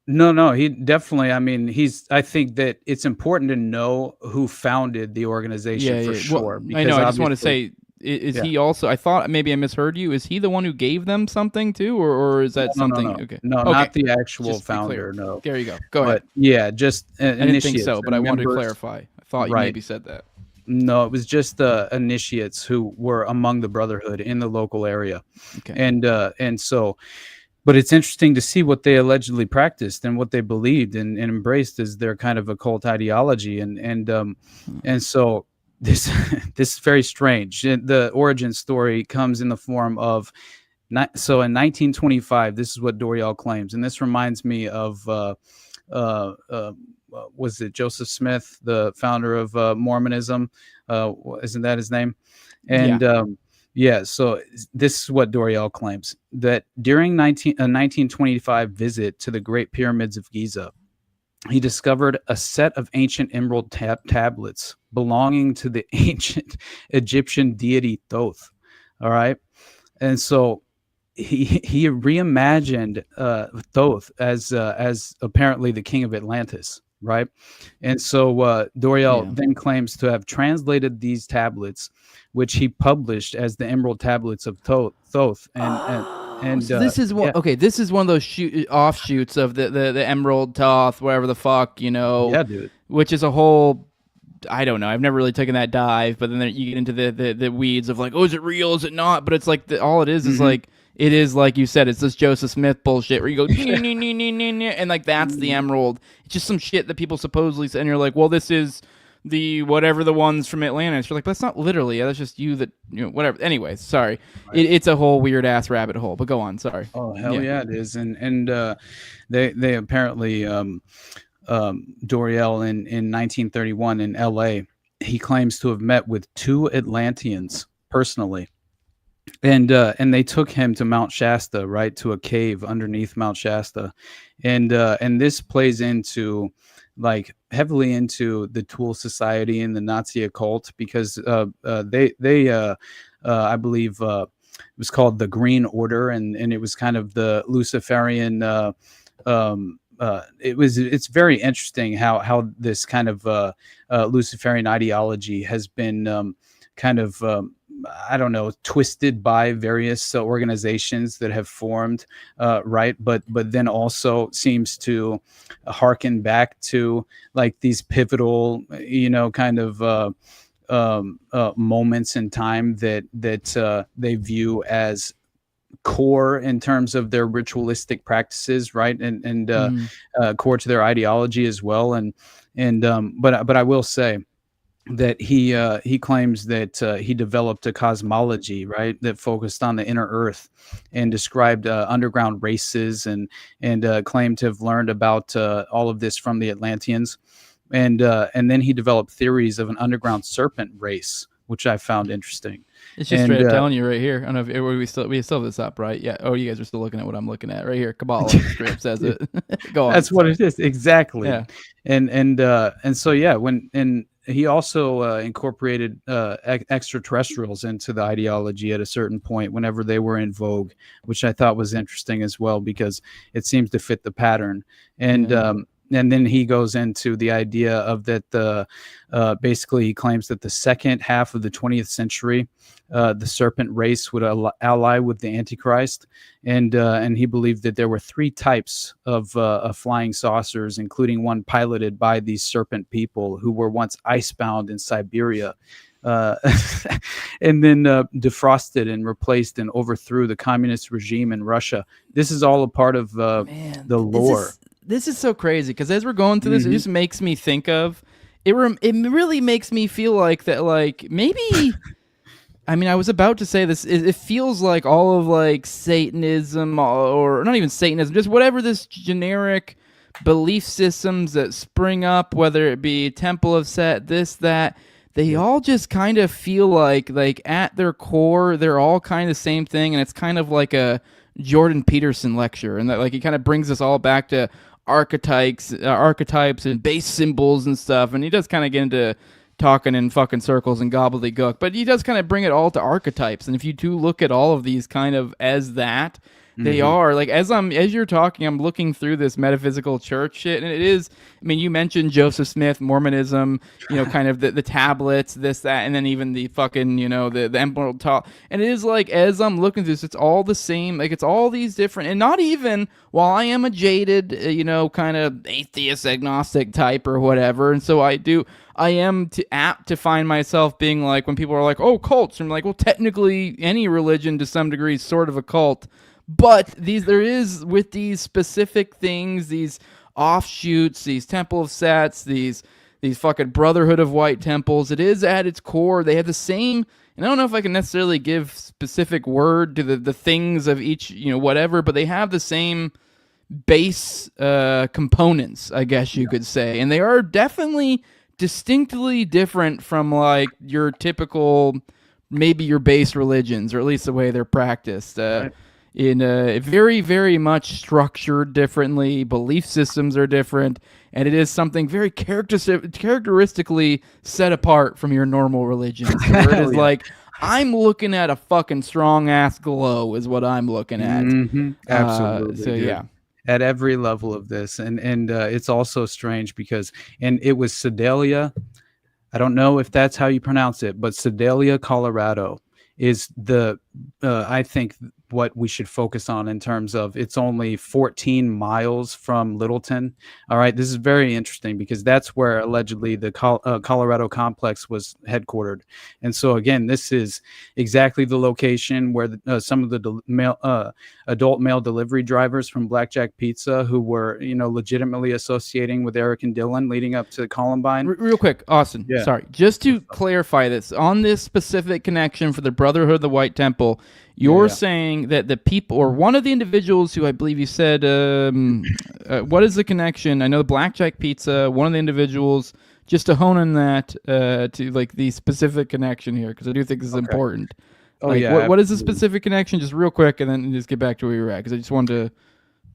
No, he definitely. I mean, I think that it's important to know who founded the organization for sure. Well, I know. I just want to say. Is he also? I thought maybe I misheard you. Is he the one who gave them something too, or is that something? No. Okay, not the actual just founder. No. There you go. Go ahead. Yeah, just I didn't think so, but I wanted to clarify. I thought you maybe said that. No, it was just the initiates who were among the Brotherhood in the local area, okay. And so, but it's interesting to see what they allegedly practiced and what they believed and embraced as their kind of occult ideology, and so. This is very strange. The origin story comes in the form of, so in 1925, this is what Doreal claims, and this reminds me of was it Joseph Smith, the founder of Mormonism? Isn't that his name? And so this is what Doriel claims, that during 1925 visit to the Great Pyramids of Giza, he discovered a set of ancient emerald tablets belonging to the ancient Egyptian deity Thoth. All right. And so he reimagined Thoth as apparently the king of Atlantis. Right. And so Doriel then claims to have translated these tablets, which he published as the Emerald Tablets of Thoth. And so this is one. Okay, this is one of those offshoots of the Emerald Thoth, whatever the fuck, Yeah, dude. Which is a whole. I don't know. I've never really taken that dive, but then you get into the weeds of like, oh, is it real? Is it not? But it's like all it is like it is like you said. It's this Joseph Smith bullshit where you go and like that's the emerald. It's just some shit that people supposedly say, and you're like, well, this is the whatever the ones from Atlantis. You're like, but that's not literally. That's just you that whatever. Anyways, sorry. Right. It's a whole weird ass rabbit hole. But go on. Sorry. Oh hell yeah, it is. And they apparently Doriel in 1931 in L.A. he claims to have met with 2 Atlanteans personally. And they took him to Mount Shasta, right, to a cave underneath Mount Shasta, and this plays into like heavily into the Tool Society and the Nazi occult because they I believe it was called the Green Order, and it was kind of the Luciferian. It's very interesting how this kind of Luciferian ideology has been kind of I don't know, twisted by various organizations that have formed, right? But then also seems to harken back to like these pivotal, kind of moments in time that they view as core in terms of their ritualistic practices, right? And core to their ideology as well. But I will say that he claims that he developed a cosmology, right, that focused on the inner earth and described underground races and claimed to have learned about all of this from the Atlanteans, and then he developed theories of an underground serpent race, which I found interesting. It's just straight up telling you right here. I don't know if we still have this up, right? Yeah. Oh, you guys are still looking at what I'm looking at right here. Kabbalah straight up says it. Go on. That's what it is exactly. Yeah. And so when he also incorporated extraterrestrials into the ideology at a certain point whenever they were in vogue, which I thought was interesting as well because it seems to fit the pattern. And then he goes into the idea of that basically he claims that the second half of the 20th century, the serpent race would ally with the Antichrist, and he believed that there were 3 types of flying saucers, including one piloted by these serpent people who were once icebound in Siberia, and then defrosted and replaced and overthrew the communist regime in Russia. This is all a part of the lore. This is so crazy because as we're going through this, it just makes me think of it. It really makes me feel like that, like maybe. I mean, I was about to say this. It feels like all of like Satanism, or not even Satanism, just whatever this generic belief systems that spring up, whether it be Temple of Set, this, that. They all just kind of feel like at their core, they're all kind of the same thing, and it's kind of like a Jordan Peterson lecture, and that like it kind of brings us all back to archetypes and base symbols and stuff, and he does kind of get into talking in fucking circles and gobbledygook, but he does kind of bring it all to archetypes, and if you do look at all of these kind of as that, they are like as you're talking, I'm looking through this metaphysical church shit, and it is. I mean, you mentioned Joseph Smith, Mormonism, kind of the tablets, this, that, and then even the fucking, the Emerald Top, and it is like as I'm looking through this, it's all the same. Like it's all these different, and not even while I am a jaded, kind of atheist, agnostic type or whatever, and so I am apt to find myself being like when people are like, oh, cults, I'm like, well, technically any religion to some degree is sort of a cult. But there is with these specific things, these offshoots, these Temple of Sets, these fucking Brotherhood of White Temples. It is at its core. They have the same, and I don't know if I can necessarily give specific word to the things of each, whatever, but they have the same base components, I guess you could say, and they are definitely distinctly different from like your typical, maybe your base religions, or at least the way they're practiced. In very, very much structured differently. Belief systems are different, and it is something very characteristically set apart from your normal religions. Where it is like, I'm looking at a fucking strong ass glow, is what I'm looking at. Absolutely. So dude. yeah. At every level of this, and it's also strange because, and it was Sedalia. I don't know if that's how you pronounce it, but Sedalia, Colorado, is the I think what we should focus on in terms of it's only 14 miles from Littleton. All right, this is very interesting because that's where allegedly the Colorado complex was headquartered. And so again, this is exactly the location where some of the adult male delivery drivers from Blackjack Pizza who were, legitimately associating with Eric and Dylan leading up to Columbine. Real quick, Austin, sorry, just to clarify this, on this specific connection for the Brotherhood of the White Temple, you're saying that the people, or one of the individuals who I believe you said, what is the connection? I know Blackjack Pizza, one of the individuals, just to hone in that to like the specific connection here, because I do think this is important. What is the specific connection? Just real quick, and then just get back to where you're at, because I just wanted to,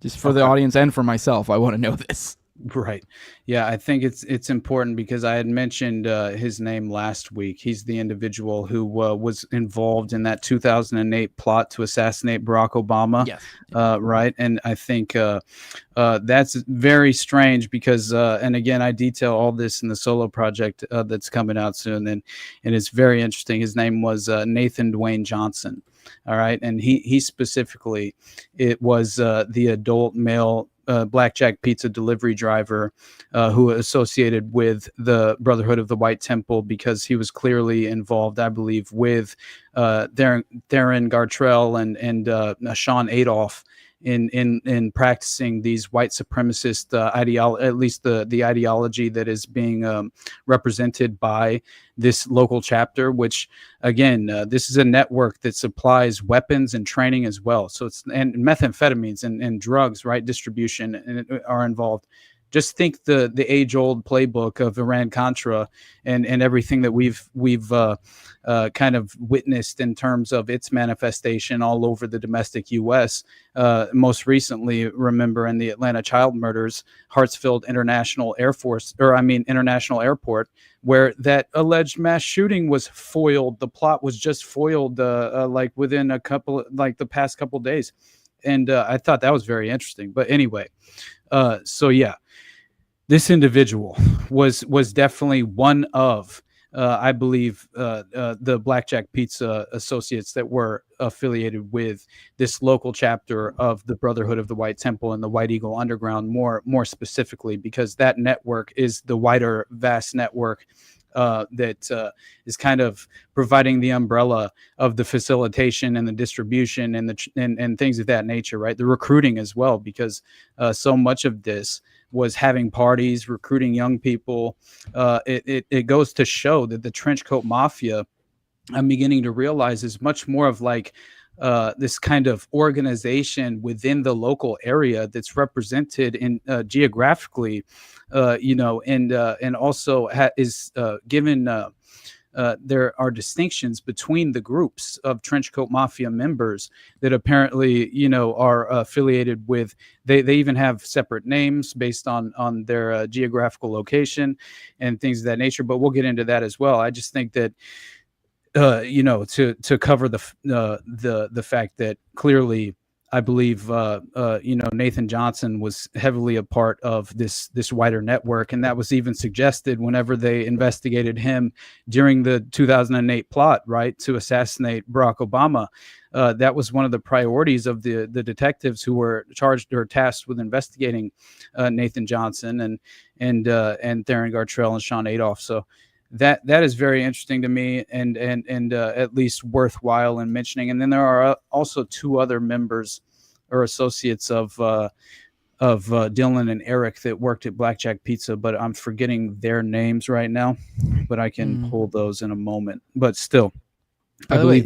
just for the audience and for myself, I want to know this. Right. Yeah, I think it's important because I had mentioned his name last week. He's the individual who was involved in that 2008 plot to assassinate Barack Obama. Yes. Right. And I think that's very strange because, and again, I detail all this in the solo project that's coming out soon. And it's very interesting. His name was Nathan Dwayne Johnson. All right. And he specifically, it was the adult male Blackjack Pizza delivery driver who associated with the Brotherhood of the White Temple because he was clearly involved, I believe, with Theron Gartrell and Sean Adolph in practicing these white supremacist ideology, at least the ideology that is being represented by this local chapter, which again, this is a network that supplies weapons and training as well. So and methamphetamines and drugs, right, distribution are involved. Just think the age-old playbook of Iran-Contra and everything that we've kind of witnessed in terms of its manifestation all over the domestic U.S. Most recently, remember in the Atlanta child murders, Hartsfield International Airport, where that alleged mass shooting was foiled. The plot was just foiled like within the past couple of days. And I thought that was very interesting. But anyway, so yeah. This individual was definitely one of, I believe, the Blackjack Pizza associates that were affiliated with this local chapter of the Brotherhood of the White Temple and the White Eagle Underground, more specifically, because that network is the wider, vast network that is kind of providing the umbrella of the facilitation and the distribution and things of that nature, right? The recruiting as well, because so much of this was having parties, recruiting young people. It goes to show that the Trenchcoat Mafia, I'm beginning to realize, is much more of like this kind of organization within the local area that's represented in geographically, and also is given. There are distinctions between the groups of Trenchcoat Mafia members that apparently, are affiliated with. They even have separate names based on their geographical location and things of that nature. But we'll get into that as well. I just think that, to cover the fact that clearly, I believe, Nathan Johnson was heavily a part of this wider network. And that was even suggested whenever they investigated him during the 2008 plot, right, to assassinate Barack Obama. That was one of the priorities of the detectives who were charged or tasked with investigating Nathan Johnson and Theron Gartrell and Sean Adolph. So that is very interesting to me and at least worthwhile in mentioning. And then there are also two other members or associates of Dylan and Eric that worked at Blackjack Pizza, but I'm forgetting their names right now, but I can pull those in a moment. But still, By the way,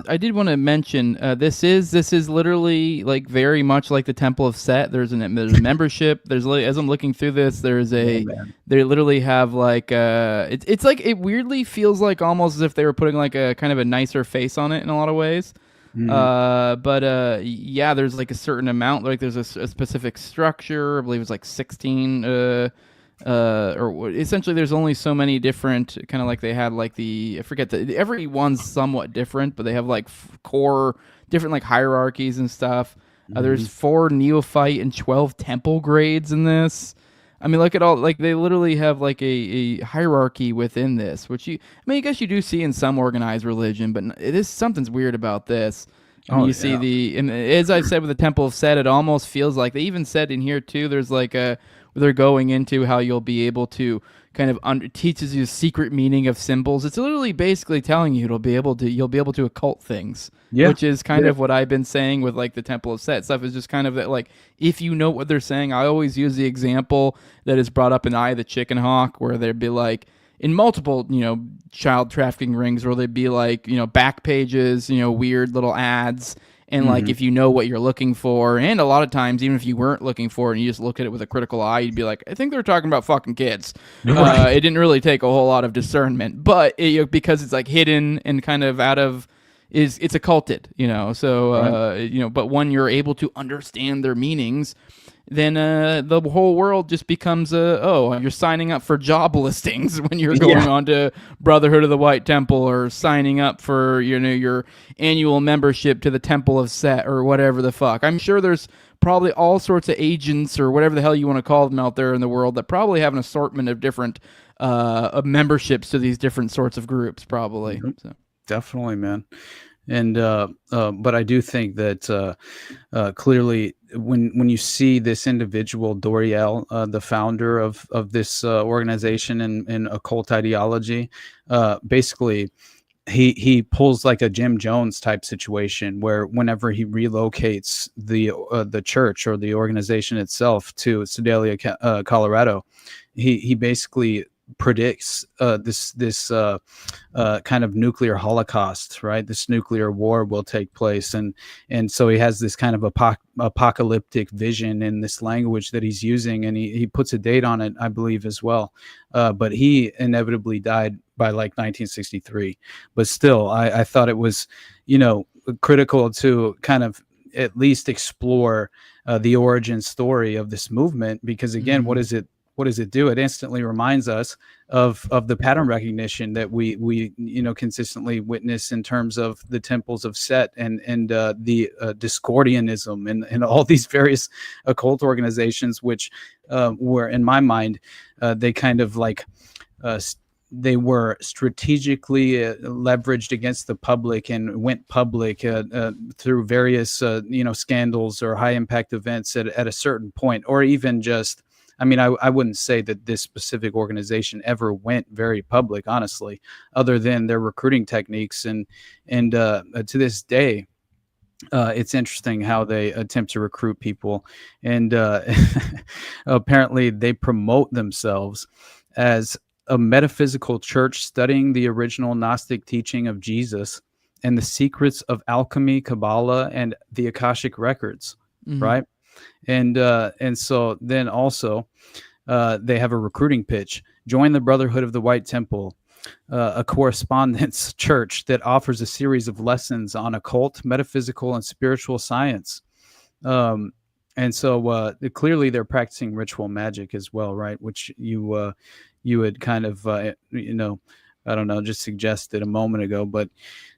I did want to mention this is literally like very much like the Temple of Set. There's a membership. There's as I'm looking through this, they literally have like it's like it weirdly feels like almost as if they were putting like a kind of a nicer face on it in a lot of ways. But yeah, there's like a certain amount. Like there's a specific structure. I believe it's like 16. Or essentially there's only so many different kind of like they had like every one's somewhat different, but they have like core different like hierarchies and stuff. There's 4 neophyte and 12 temple grades in this. I mean, look at all, like they literally have like a hierarchy within this, which I guess you do see in some organized religion, but something's weird about this. And you see and as I've said with the Temple of Set, it almost feels like they even said in here too, there's like they're going into how you'll be able to kind of teaches you the secret meaning of symbols. It's literally basically telling you you'll be able to occult things, which is kind of what I've been saying with like the Temple of Set stuff. Is just kind of that, like, if you know what they're saying. I always use the example that is brought up in Eye of the Chicken Hawk, where there'd be like in multiple, child trafficking rings, where they'd be like, back pages, weird little ads. And like, if you know what you're looking for, and a lot of times, even if you weren't looking for it and you just look at it with a critical eye, you'd be like, I think they're talking about fucking kids. It didn't really take a whole lot of discernment, but because it's like hidden and kind of it's occulted, so, but when you're able to understand their meanings, then the whole world just becomes you're signing up for job listings when you're going on to Brotherhood of the White Temple, or signing up for your annual membership to the Temple of Set, or whatever the fuck. I'm sure there's probably all sorts of agents or whatever the hell you want to call them out there in the world that probably have an assortment of different memberships to these different sorts of groups, probably. So. Definitely, man. And but I do think that clearly when you see this individual Doriel, the founder of this organization and occult ideology, basically he pulls like a Jim Jones type situation, where whenever he relocates the church or the organization itself to Sedalia, Colorado, he basically predicts this kind of nuclear holocaust, right? This nuclear war will take place, and so he has this kind of apocalyptic vision in this language that he's using, and he puts a date on it, I believe, as well. But he inevitably died by like 1963. But still, I thought it was, critical to kind of at least explore the origin story of this movement, because again, what does it do? It instantly reminds us of the pattern recognition that we consistently witness in terms of the temples of Set and the Discordianism and all these various occult organizations, which were, in my mind, they kind of like they were strategically leveraged against the public and went public through various scandals or high impact events at a certain point, or even just. I mean, I wouldn't say that this specific organization ever went very public, honestly, other than their recruiting techniques. And to this day, it's interesting how they attempt to recruit people. And apparently they promote themselves as a metaphysical church studying the original Gnostic teaching of Jesus and the secrets of alchemy, Kabbalah, and the Akashic records, right? And so then also they have a recruiting pitch. Join the Brotherhood of the White Temple, a correspondence church that offers a series of lessons on occult, metaphysical, and spiritual science. And so clearly they're practicing ritual magic as well, right? Which you had kind of, I don't know, just suggested a moment ago, but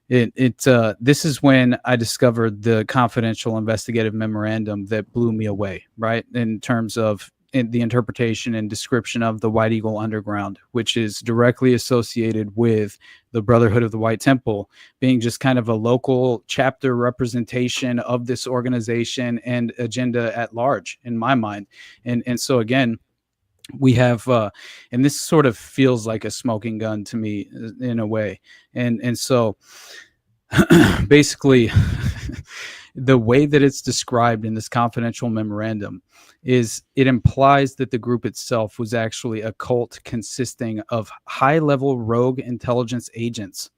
this is when I discovered the confidential investigative memorandum that blew me away, right? In terms of the interpretation and description of the White Eagle Underground, which is directly associated with the Brotherhood of the White Temple being just kind of a local chapter representation of this organization and agenda at large, in my mind. And so again, we have, and this sort of feels like a smoking gun to me in a way. And so basically the way that it's described in this confidential memorandum is it implies that the group itself was actually a cult consisting of high-level rogue intelligence agents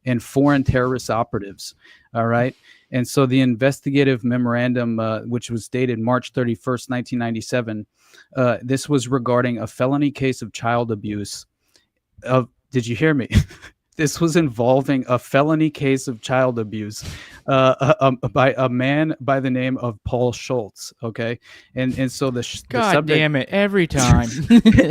and foreign terrorist operatives. All right. And so the investigative memorandum, which was dated March 31st, 1997, this was regarding a felony case of child abuse. Did you hear me? This was involving a felony case of child abuse by a man by the name of Paul Schultz. Okay, and so the subject, damn it, every time,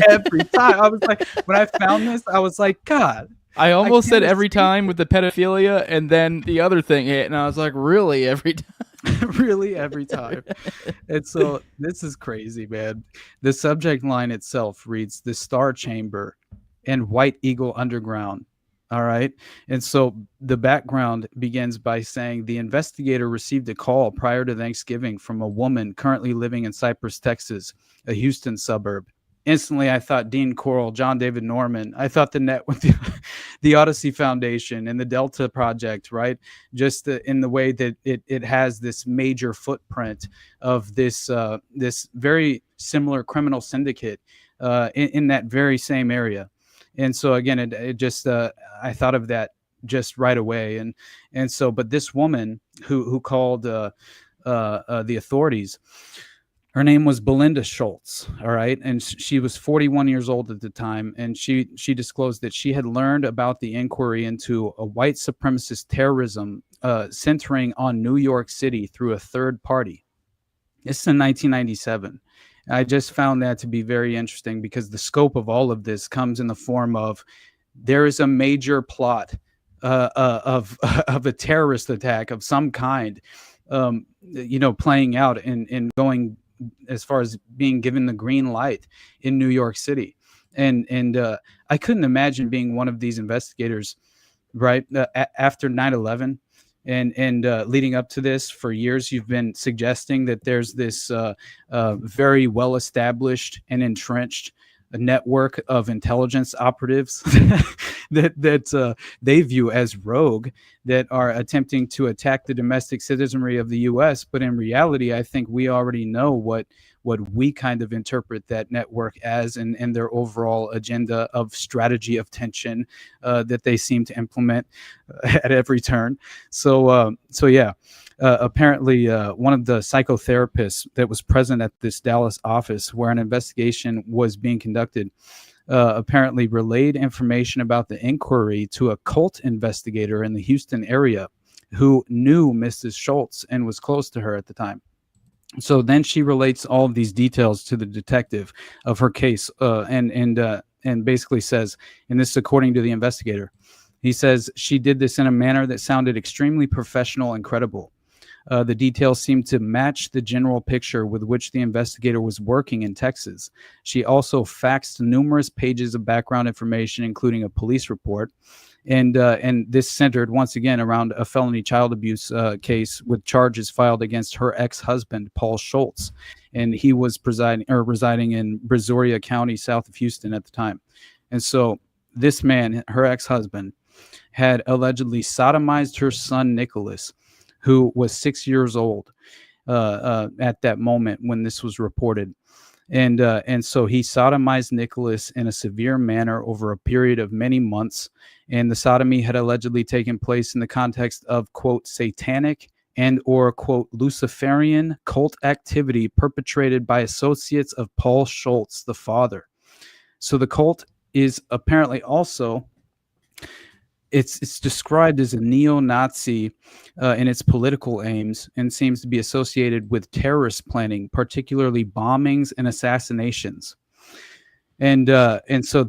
every time I was like, when I found this, I was like, God. I almost said every time with the pedophilia, and then the other thing hit, and I was like, really every time. Really every time. And so this is crazy, man. The subject line itself reads "The Star Chamber" and "White Eagle Underground." All right. And so the background begins by saying the investigator received a call prior to Thanksgiving from a woman currently living in Cypress, Texas, a Houston suburb. Instantly, I thought Dean Corll, John David Norman. I thought the net with the Odyssey Foundation and the Delta Project, right? Just in the way that it has this major footprint of this very similar criminal syndicate in that very same area. And so again, it just I thought of that just right away. And so, but this woman who called the authorities, her name was Belinda Schultz. All right, and she was 41 years old at the time, and she disclosed that she had learned about the inquiry into a white supremacist terrorism centering on New York City through a third party. This is in 1997. I just found that to be very interesting because the scope of all of this comes in the form of there is a major plot of a terrorist attack of some kind, playing out and going as far as being given the green light in New York City. And I couldn't imagine being one of these investigators, right, after 9/11. And leading up to this, for years, you've been suggesting that there's this very well-established and entrenched network of intelligence operatives that they view as rogue, that are attempting to attack the domestic citizenry of the U.S. But in reality, I think we already know what we kind of interpret that network as, and their overall agenda of strategy of tension that they seem to implement at every turn. So yeah, apparently one of the psychotherapists that was present at this Dallas office where an investigation was being conducted apparently relayed information about the inquiry to a cult investigator in the Houston area who knew Mrs. Schultz and was close to her at the time. So then she relates all of these details to the detective of her case, and basically says, and this is according to the investigator, he says she did this in a manner that sounded extremely professional and credible. The details seemed to match the general picture with which the investigator was working in Texas. She also faxed numerous pages of background information, including a police report. And this centered once again around a felony child abuse case with charges filed against her ex-husband, Paul Schultz. And he was residing in Brazoria County, south of Houston at the time. And so this man, her ex-husband, had allegedly sodomized her son, Nicholas, who was 6 years old at that moment when this was reported. And so he sodomized Nicholas in a severe manner over a period of many months. And the sodomy had allegedly taken place in the context of, quote, satanic and or, quote, Luciferian cult activity perpetrated by associates of Paul Schultz, the father. So the cult is apparently also, it's described as a neo-Nazi in its political aims, and seems to be associated with terrorist planning, particularly bombings and assassinations. And so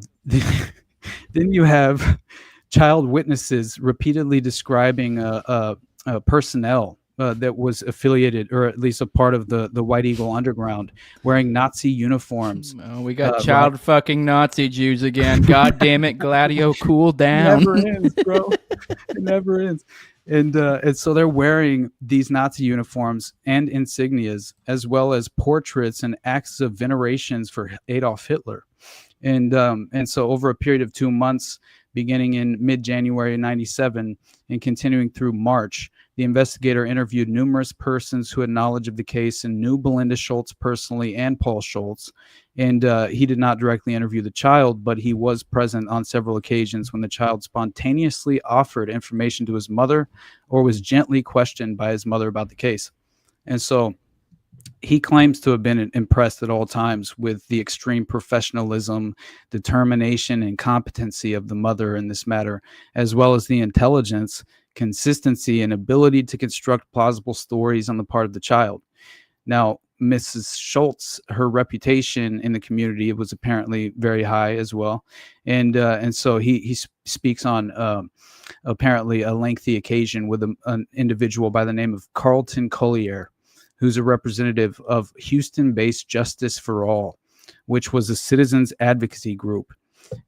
then you have child witnesses repeatedly describing personnel that was affiliated, or at least a part of the White Eagle Underground, wearing Nazi uniforms. Oh, we got child fucking Nazi Jews again. God damn it, Gladio, cool down. It never ends, bro. It never ends. And so they're wearing these Nazi uniforms and insignias, as well as portraits and acts of venerations for Adolf Hitler. And so over a period of 2 months, beginning in mid-January 97 and continuing through March, The investigator interviewed numerous persons who had knowledge of the case and knew Belinda Schultz personally and Paul Schultz. And he did not directly interview the child, but he was present on several occasions when the child spontaneously offered information to his mother or was gently questioned by his mother about the case. And so he claims to have been impressed at all times with the extreme professionalism, determination, and competency of the mother in this matter, as well as the intelligence, consistency, and ability to construct plausible stories on the part of the child. Now, Mrs. Schultz, her reputation in the community was apparently very high as well. And so he speaks on apparently a lengthy occasion with an individual by the name of Carlton Collier, who's a representative of Houston-based Justice for All, which was a citizens advocacy group.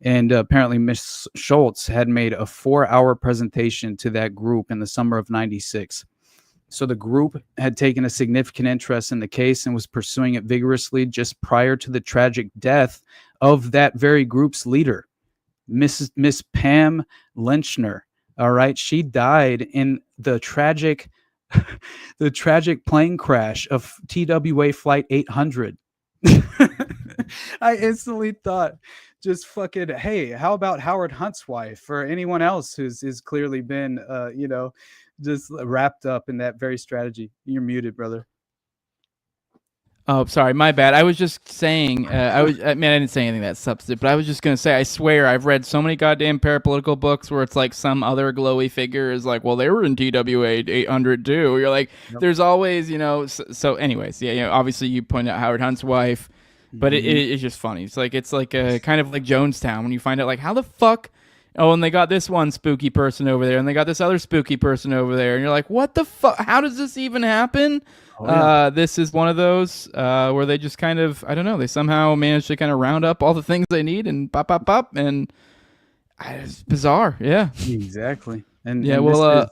And apparently Miss Schultz had made a 4-hour presentation to that group in the summer of '96. So the group had taken a significant interest in the case and was pursuing it vigorously just prior to the tragic death of that very group's leader, Miss Pam Lynchner. All right. She died in the tragic plane crash of TWA Flight 800. I instantly thought, just fucking, hey, how about Howard Hunt's wife or anyone else who's clearly been, just wrapped up in that very strategy? You're muted, brother. Oh, sorry, my bad. I was just saying, I didn't say anything that substantive, but I was just going to say, I swear, I've read so many goddamn parapolitical books where it's like some other glowy figure is like, well, they were in TWA 800 too. You're like, yep. There's always, so anyways, yeah, obviously you point out Howard Hunt's wife, but it's just funny. It's like a kind of like Jonestown when you find out like, how the fuck, oh, and they got this one spooky person over there, and they got this other spooky person over there, and you're like, what the fuck? How does this even happen? Oh, yeah. This is one of those where they just kind of, I don't know, they somehow manage to kind of round up all the things they need and pop, and it's bizarre. Yeah, exactly. And yeah, go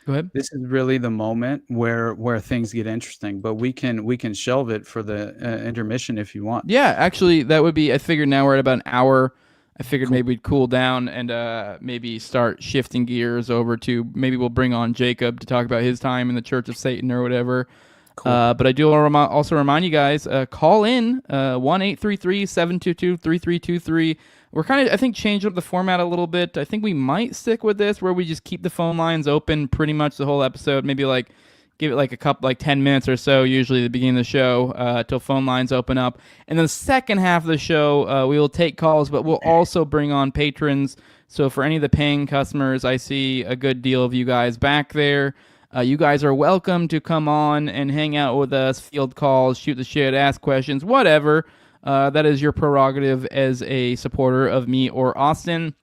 ahead. This is really the moment where things get interesting, but we can shelve it for the intermission if you want. Yeah, actually, that would be. I figured now we're at about an hour. I figured maybe we'd cool down and maybe start shifting gears over to maybe we'll bring on Jacob to talk about his time in the Church of Satan or whatever. Cool. But I do also remind you guys, call in 1-833-722-3323. We're kind of, I think, changing up the format a little bit. I think we might stick with this where we just keep the phone lines open pretty much the whole episode. Maybe like give it like a couple, like 10 minutes or so, usually at the beginning of the show, till phone lines open up. And then the second half of the show, we will take calls, but we'll also bring on patrons. So for any of the paying customers, I see a good deal of you guys back there. You guys are welcome to come on and hang out with us, field calls, shoot the shit, ask questions, whatever. That is your prerogative as a supporter of me or Austin.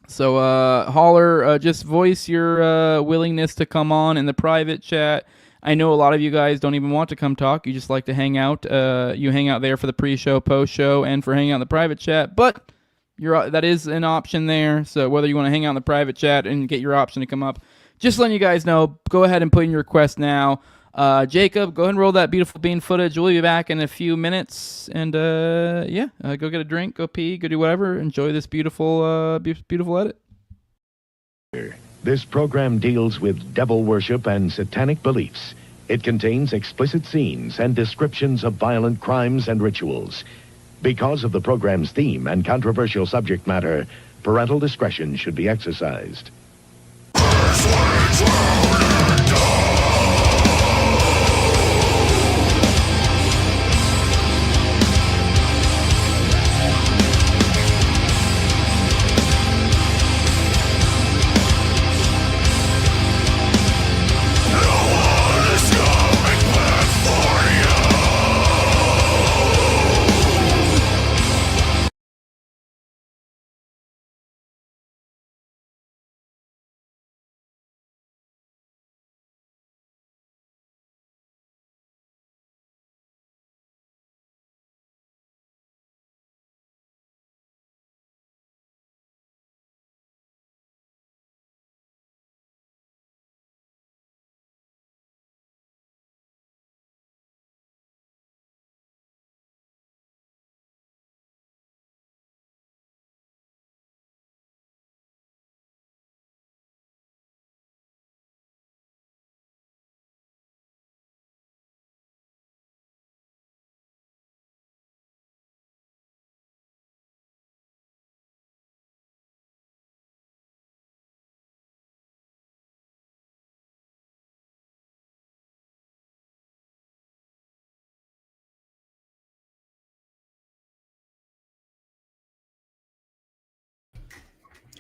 So holler, just voice your willingness to come on in the private chat. I know a lot of you guys don't even want to come talk. You just like to hang out. You hang out there for the pre-show, post-show, and for hanging out in the private chat. But that is an option there. So whether you want to hang out in the private chat and get your option to come up, just letting you guys know, go ahead and put in your request now. Jacob, go ahead and roll that beautiful bean footage. We'll be back in a few minutes. And go get a drink, go pee, go do whatever. Enjoy this beautiful edit. This program deals with devil worship and satanic beliefs. It contains explicit scenes and descriptions of violent crimes and rituals. Because of the program's theme and controversial subject matter, parental discretion should be exercised.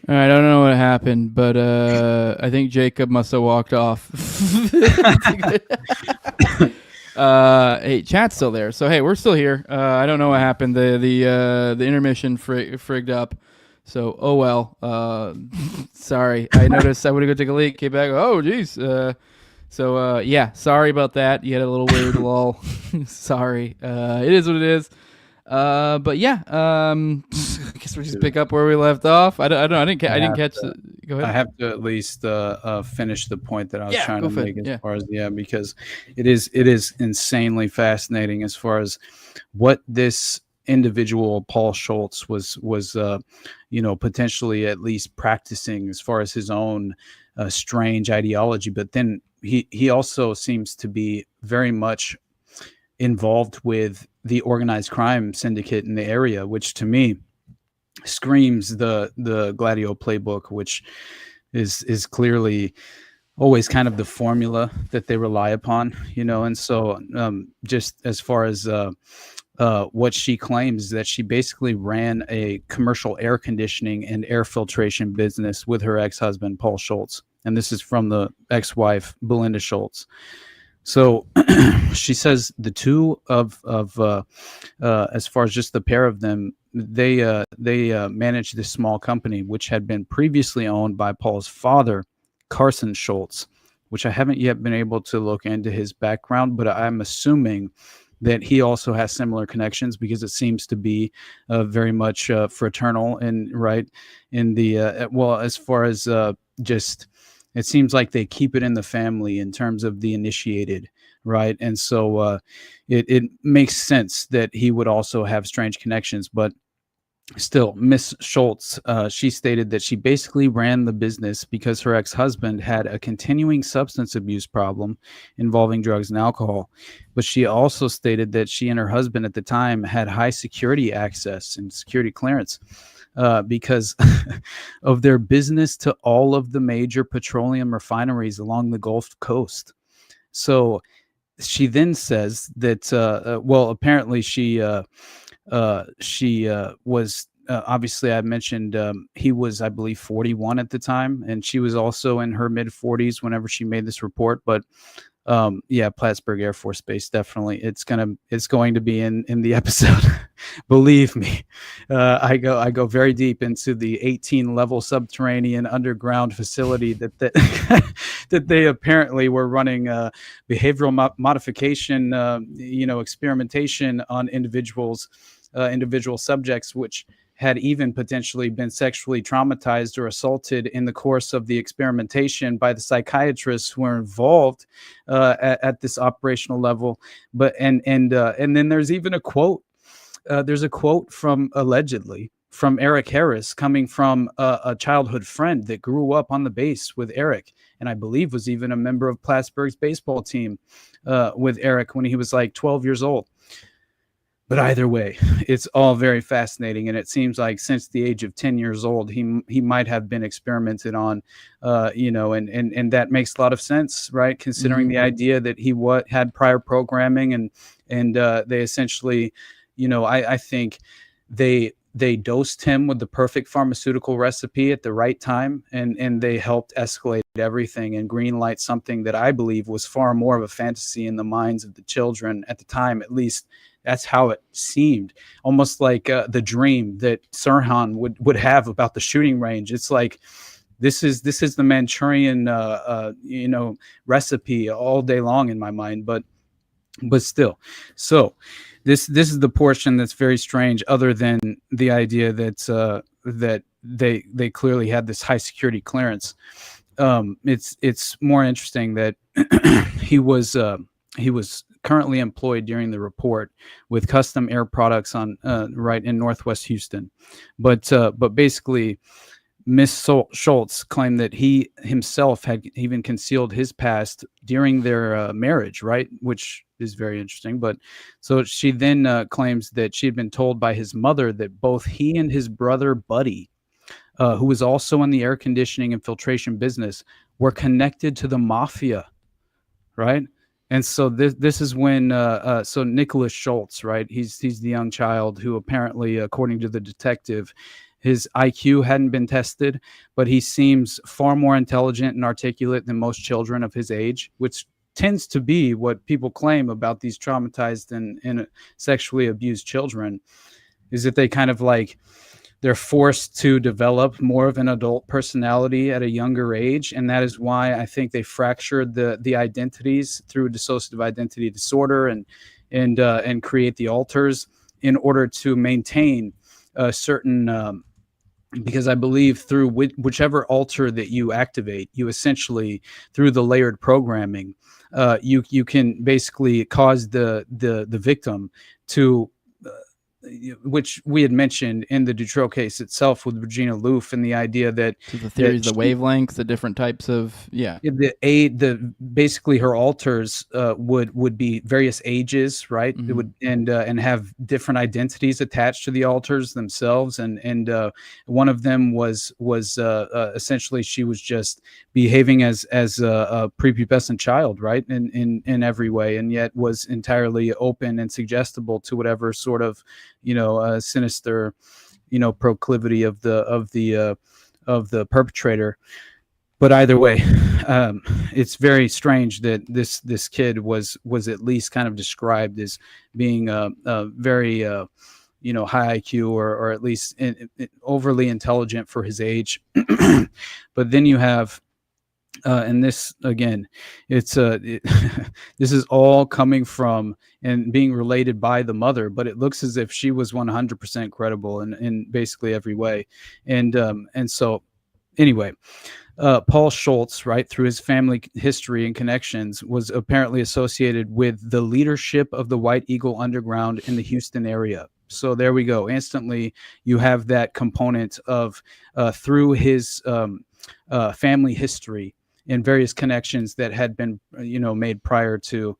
All right, I don't know what happened, but I think Jacob must have walked off. Hey, chat's still there, so hey, we're still here. I don't know what happened. The intermission frigged up. So oh well. Sorry, I noticed. I would go take a leak. Came back. Oh geez. So yeah, sorry about that. You had a little weird lull. Sorry. It is what it is. But yeah, I guess we just pick up where we left off. I don't know. I didn't catch the. Go ahead. I have to at least finish the point that I was trying to make as far as because it is insanely fascinating as far as what this individual Paul Schultz was potentially at least practicing as far as his own strange ideology, but then he also seems to be very much involved with the organized crime syndicate in the area, which to me screams the Gladio playbook, which is clearly always kind of the formula that they rely upon, and so just as far as what she claims, that she basically ran a commercial air conditioning and air filtration business with her ex-husband Paul Schultz, and this is from the ex-wife Belinda Schultz. So she says the two of as far as just the pair of them, they managed this small company which had been previously owned by Paul's father, Carson Schultz, which I haven't yet been able to look into his background, but I'm assuming that he also has similar connections because it seems to be very much fraternal and right in the as far as just. It seems like they keep it in the family in terms of the initiated, right? And so it makes sense that he would also have strange connections. But still, Miss Schultz, she stated that she basically ran the business because her ex-husband had a continuing substance abuse problem involving drugs and alcohol. But she also stated that she and her husband at the time had high security access and security clearance. Because of their business to all of the major petroleum refineries along the Gulf Coast. So she then says that, apparently she was, obviously I mentioned he was, I believe, 41 at the time, and she was also in her mid-40s whenever she made this report. But Plattsburgh Air Force Base, definitely. It's going to be in the episode. Believe me, I go very deep into the 18-level subterranean underground facility that that they apparently were running behavioral modification, experimentation on individual subjects, which had even potentially been sexually traumatized or assaulted in the course of the experimentation by the psychiatrists who were involved at this operational level. But and then there's even a quote. There's a quote allegedly from Eric Harris, coming from a childhood friend that grew up on the base with Eric, and I believe was even a member of Plattsburgh's baseball team with Eric when he was like 12 years old. But either way, it's all very fascinating, and it seems like since the age of 10 years old, he might have been experimented on, and that makes a lot of sense, right? Considering the idea that he had prior programming, and they essentially, I think they dosed him with the perfect pharmaceutical recipe at the right time, and they helped escalate everything and greenlight something that I believe was far more of a fantasy in the minds of the children at the time. At least that's how it seemed, almost like the dream that Sirhan would have about the shooting range. It's like this is the Manchurian recipe all day long in my mind, but still. So this is the portion that's very strange, other than the idea that that they clearly had this high security clearance. It's more interesting that he was currently employed during the report with Custom Air Products on right in Northwest Houston, but basically Miss Schultz claimed that he himself had even concealed his past during their marriage, right? Which is very interesting. But so she then claims that she had been told by his mother that both he and his brother Buddy, who was also in the air conditioning and filtration business, were connected to the Mafia, right? And so this is when so Nicholas Schultz, right? He's the young child who apparently, according to the detective, his IQ hadn't been tested, but he seems far more intelligent and articulate than most children of his age, which tends to be what people claim about these traumatized and sexually abused children, is that they kind of like, they're forced to develop more of an adult personality at a younger age. And that is why I think they fractured the identities through dissociative identity disorder and create the alters in order to maintain a certain, because I believe through whichever alter that you activate, you essentially, through the layered programming, you can basically cause the victim to, which we had mentioned in the Dutroux case itself with Regina Louf, and the idea that the theories, the wavelengths, the different types of the basically her alters would be various ages, right? It would and have different identities attached to the alters themselves, and one of them was essentially she was just behaving as a prepubescent child, right, in every way, and yet was entirely open and suggestible to whatever sort of sinister proclivity of the perpetrator. But either way, it's very strange that this kid was at least kind of described as being very high IQ or at least overly intelligent for his age. But then you have and this again, it's this is all coming from and being related by the mother, but it looks as if she was 100% credible in basically every way. And so anyway, Paul Schultz, right, through his family history and connections, was apparently associated with the leadership of the White Eagle Underground in the Houston area. So there we go. Instantly, you have that component of through his family history and various connections that had been, made prior to.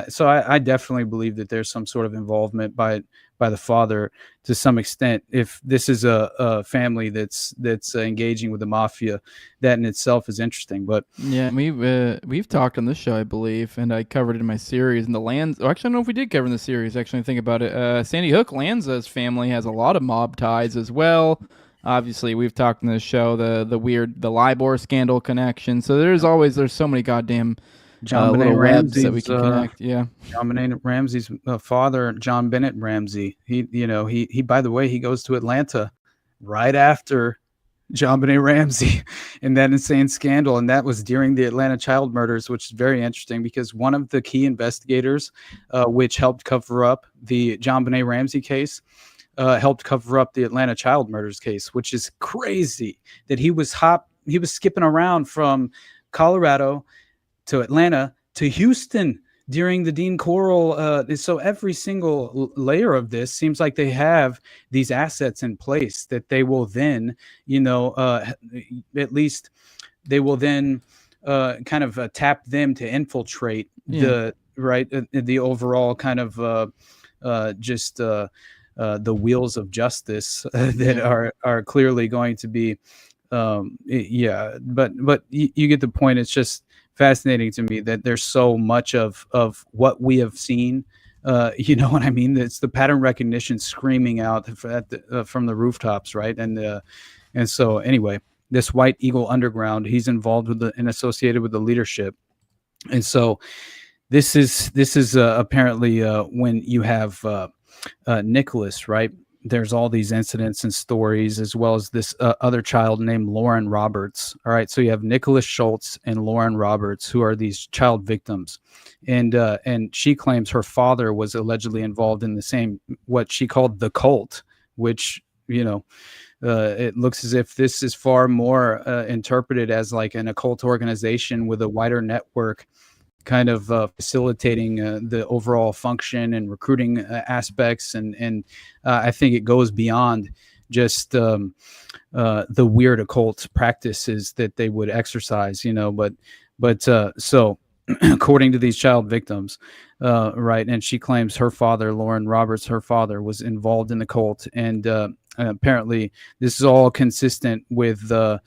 So I definitely believe that there's some sort of involvement by the father to some extent. If this is a family that's engaging with the mafia, that in itself is interesting. But yeah, we've talked on this show, I believe, and I covered it in my series. And the Lanza, actually, I don't know if we did cover in the series. Actually, think about it. Sandy Hook Lanza's family has a lot of mob ties as well. Obviously, we've talked in this show the LIBOR scandal connection. So there's so many goddamn little webs that we can connect. Yeah, John Benet Ramsey's father, John Bennett Ramsey. He by the way, he goes to Atlanta right after John Benet Ramsey and that insane scandal, and that was during the Atlanta child murders, which is very interesting because one of the key investigators, which helped cover up the John Benet Ramsey case, helped cover up the Atlanta child murders case, which is crazy that he was skipping around from Colorado to Atlanta to Houston during the Dean Coral. So every single layer of this seems like they have these assets in place that they will then, at least they will then kind of tap them to infiltrate the overall kind of the wheels of justice that are clearly going to be, but you get the point. It's just fascinating to me that there's so much of what we have seen. You know what I mean? It's the pattern recognition screaming out from the rooftops, right? And so anyway, this White Eagle Underground, he's involved with and associated with the leadership, and so this is apparently when you have. Nicholas, right? There's all these incidents and stories, as well as this other child named Lauren Roberts. All right, so you have Nicholas Schultz and Lauren Roberts, who are these child victims, and she claims her father was allegedly involved in the same, what she called the cult, which it looks as if this is far more interpreted as like an occult organization with a wider network, kind of facilitating the overall function and recruiting aspects, and I think it goes beyond just the weird occult practices that they would exercise, but so according to these child victims, right, and she claims her father, Lauren Roberts, her father was involved in the cult, and apparently this is all consistent with the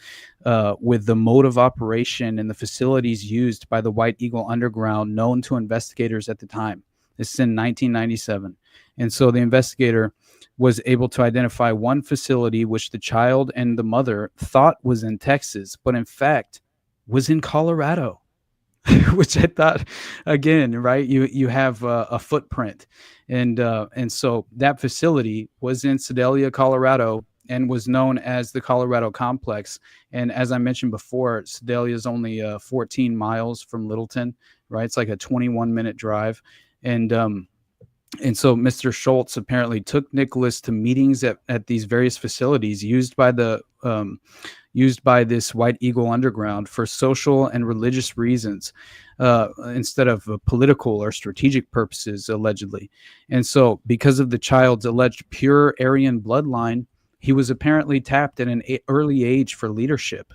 mode of operation and the facilities used by the White Eagle Underground, known to investigators at the time. This is in 1997. And so the investigator was able to identify one facility which the child and the mother thought was in Texas, but in fact was in Colorado. Which I thought, again, right? You have a footprint, and so that facility was in Sedalia, Colorado, and was known as the Colorado Complex. And as I mentioned before, Sedalia is only 14 miles from Littleton, right? It's like a 21-minute drive, and so Mr. Schultz apparently took Nicholas to meetings at these various facilities used by this White Eagle Underground for social and religious reasons, instead of political or strategic purposes, allegedly. And so because of the child's alleged pure Aryan bloodline, he was apparently tapped at an early age for leadership.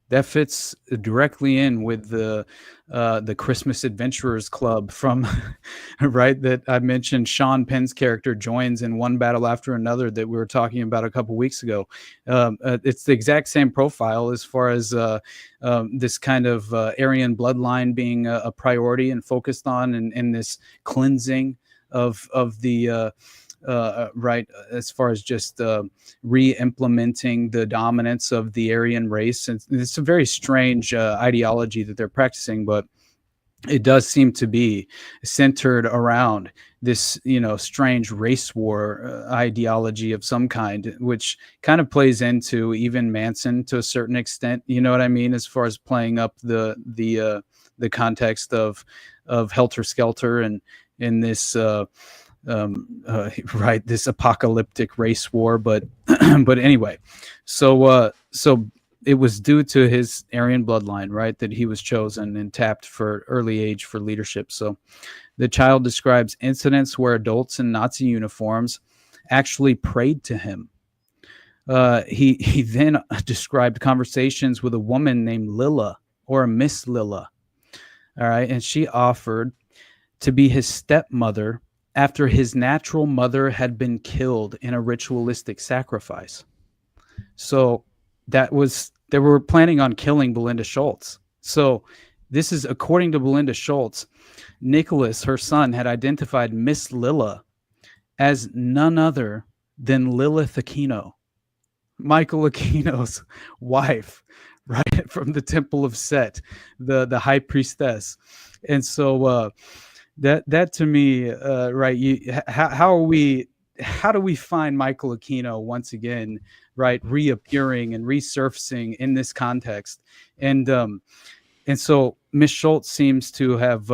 That fits directly in with the Christmas Adventurers Club from, right, that I mentioned Sean Penn's character joins in one battle after another that we were talking about a couple weeks ago. It's the exact same profile as far as this kind of Aryan bloodline being a priority and focused on, and this cleansing of the right, as far as just re-implementing the dominance of the Aryan race. And it's a very strange ideology that they're practicing, but it does seem to be centered around this, strange race war ideology of some kind, which kind of plays into even Manson to a certain extent. You know what I mean? As far as playing up the context of Helter Skelter and in this right, this apocalyptic race war, but anyway, so it was due to his Aryan bloodline, right, that he was chosen and tapped for early age for leadership. So the child describes incidents where adults in Nazi uniforms actually prayed to him. He then described conversations with a woman named Lilla, or Miss Lilla, all right, and she offered to be his stepmother after his natural mother had been killed in a ritualistic sacrifice. So they were planning on killing Belinda Schultz. So this is according to Belinda Schultz. Nicholas, her son, had identified Miss Lilla as none other than Lilith Aquino, Michael Aquino's wife, right, from the Temple of Set, the high priestess. And so that to me, right? How do we find Michael Aquino once again, right, reappearing and resurfacing in this context? And so Miss Schultz seems to have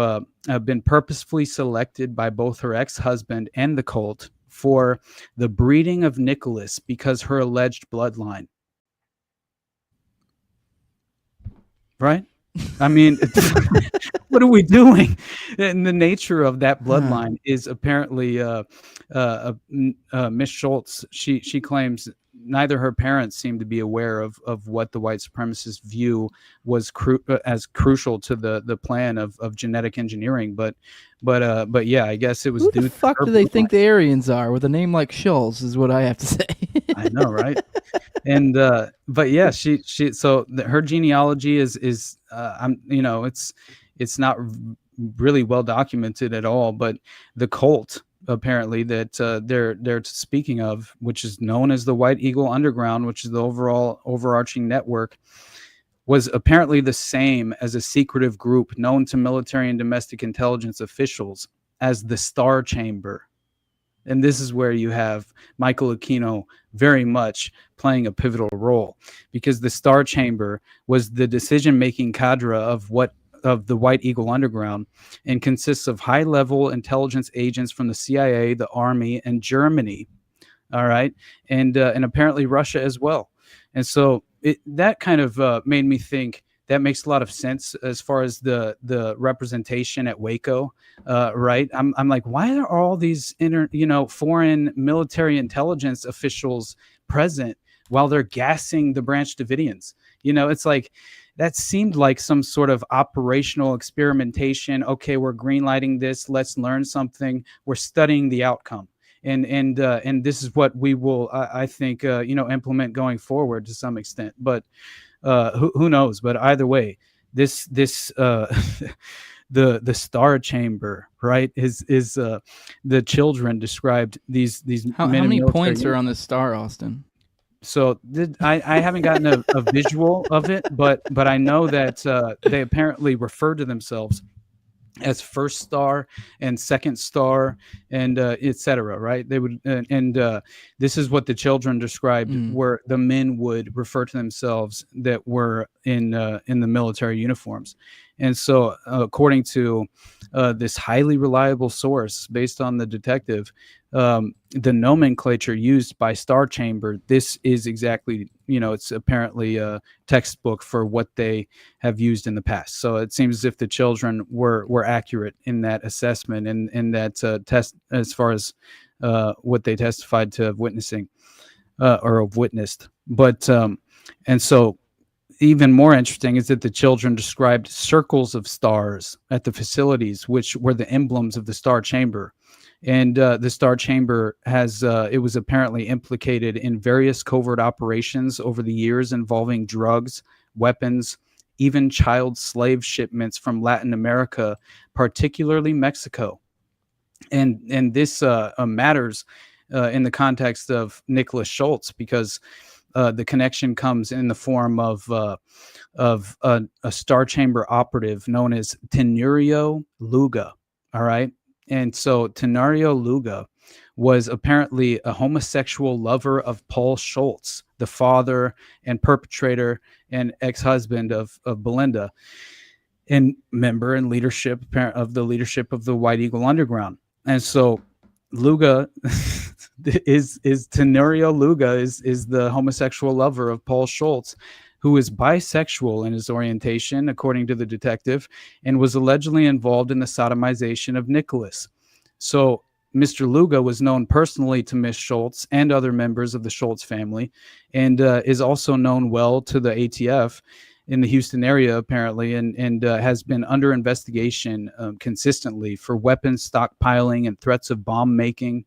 been purposefully selected by both her ex-husband and the cult for the breeding of Nicholas because her alleged bloodline. Right? I mean, what are we doing? And the nature of that bloodline is apparently Miss Schultz. She claims neither her parents seem to be aware of what the white supremacist view was as crucial to the plan of genetic engineering. But yeah, I guess it was. Who the fuck do they think the Aryans are with a name like Schultz? Is what I have to say. I know, right? And but yeah, she so her genealogy is it's not really well documented at all. But the cult apparently that they're speaking of, which is known as the White Eagle Underground, which is the overarching network, was apparently the same as a secretive group known to military and domestic intelligence officials as the Star Chamber. And this is where you have Michael Aquino very much playing a pivotal role, because the Star Chamber was the decision-making cadre of the White Eagle Underground, and consists of high-level intelligence agents from the CIA, the Army, and Germany. All right, and apparently Russia as well. And so that kind of made me think that makes a lot of sense as far as the representation at Waco, right? I'm like, why are all these foreign military intelligence officials present while they're gassing the Branch Davidians? It's like that seemed like some sort of operational experimentation. Okay, we're greenlighting this. Let's learn something. We're studying the outcome. And this is what we will, I think, implement going forward to some extent. But who knows? But either way, this the star chamber, right? Is the children described these How men in many military points are uniforms. on this star, Austin? So I haven't gotten a visual of it, but I know that they apparently refer to themselves as first star and second star and etc. Right? They would and this is what the children described, where the men would refer to themselves that were in the military uniforms. And so, according to this highly reliable source, based on the detective, the nomenclature used by Star Chamber, this is exactly, it's apparently a textbook for what they have used in the past. So it seems as if the children were accurate in that assessment and in that test as far as what they testified to of witnessing or have witnessed. But and so even more interesting is that the children described circles of stars at the facilities, which were the emblems of the Star Chamber. And the Star Chamber it was apparently implicated in various covert operations over the years involving drugs, weapons, even child slave shipments from Latin America, particularly Mexico. And this matters in the context of Nicholas Schultz, because the connection comes in the form of a Star Chamber operative known as Tenorio Luga. All right. And so Tenorio Luga was apparently a homosexual lover of Paul Schultz, the father and perpetrator and ex-husband of Belinda, and member and leadership of the White Eagle Underground. And so Luga is Tenorio Luga is the homosexual lover of Paul Schultz, who is bisexual in his orientation, according to the detective, and was allegedly involved in the sodomization of Nicholas. So Mr. Luga was known personally to Miss Schultz and other members of the Schultz family, and is also known well to the ATF in the Houston area, apparently, and has been under investigation consistently for weapons stockpiling and threats of bomb making.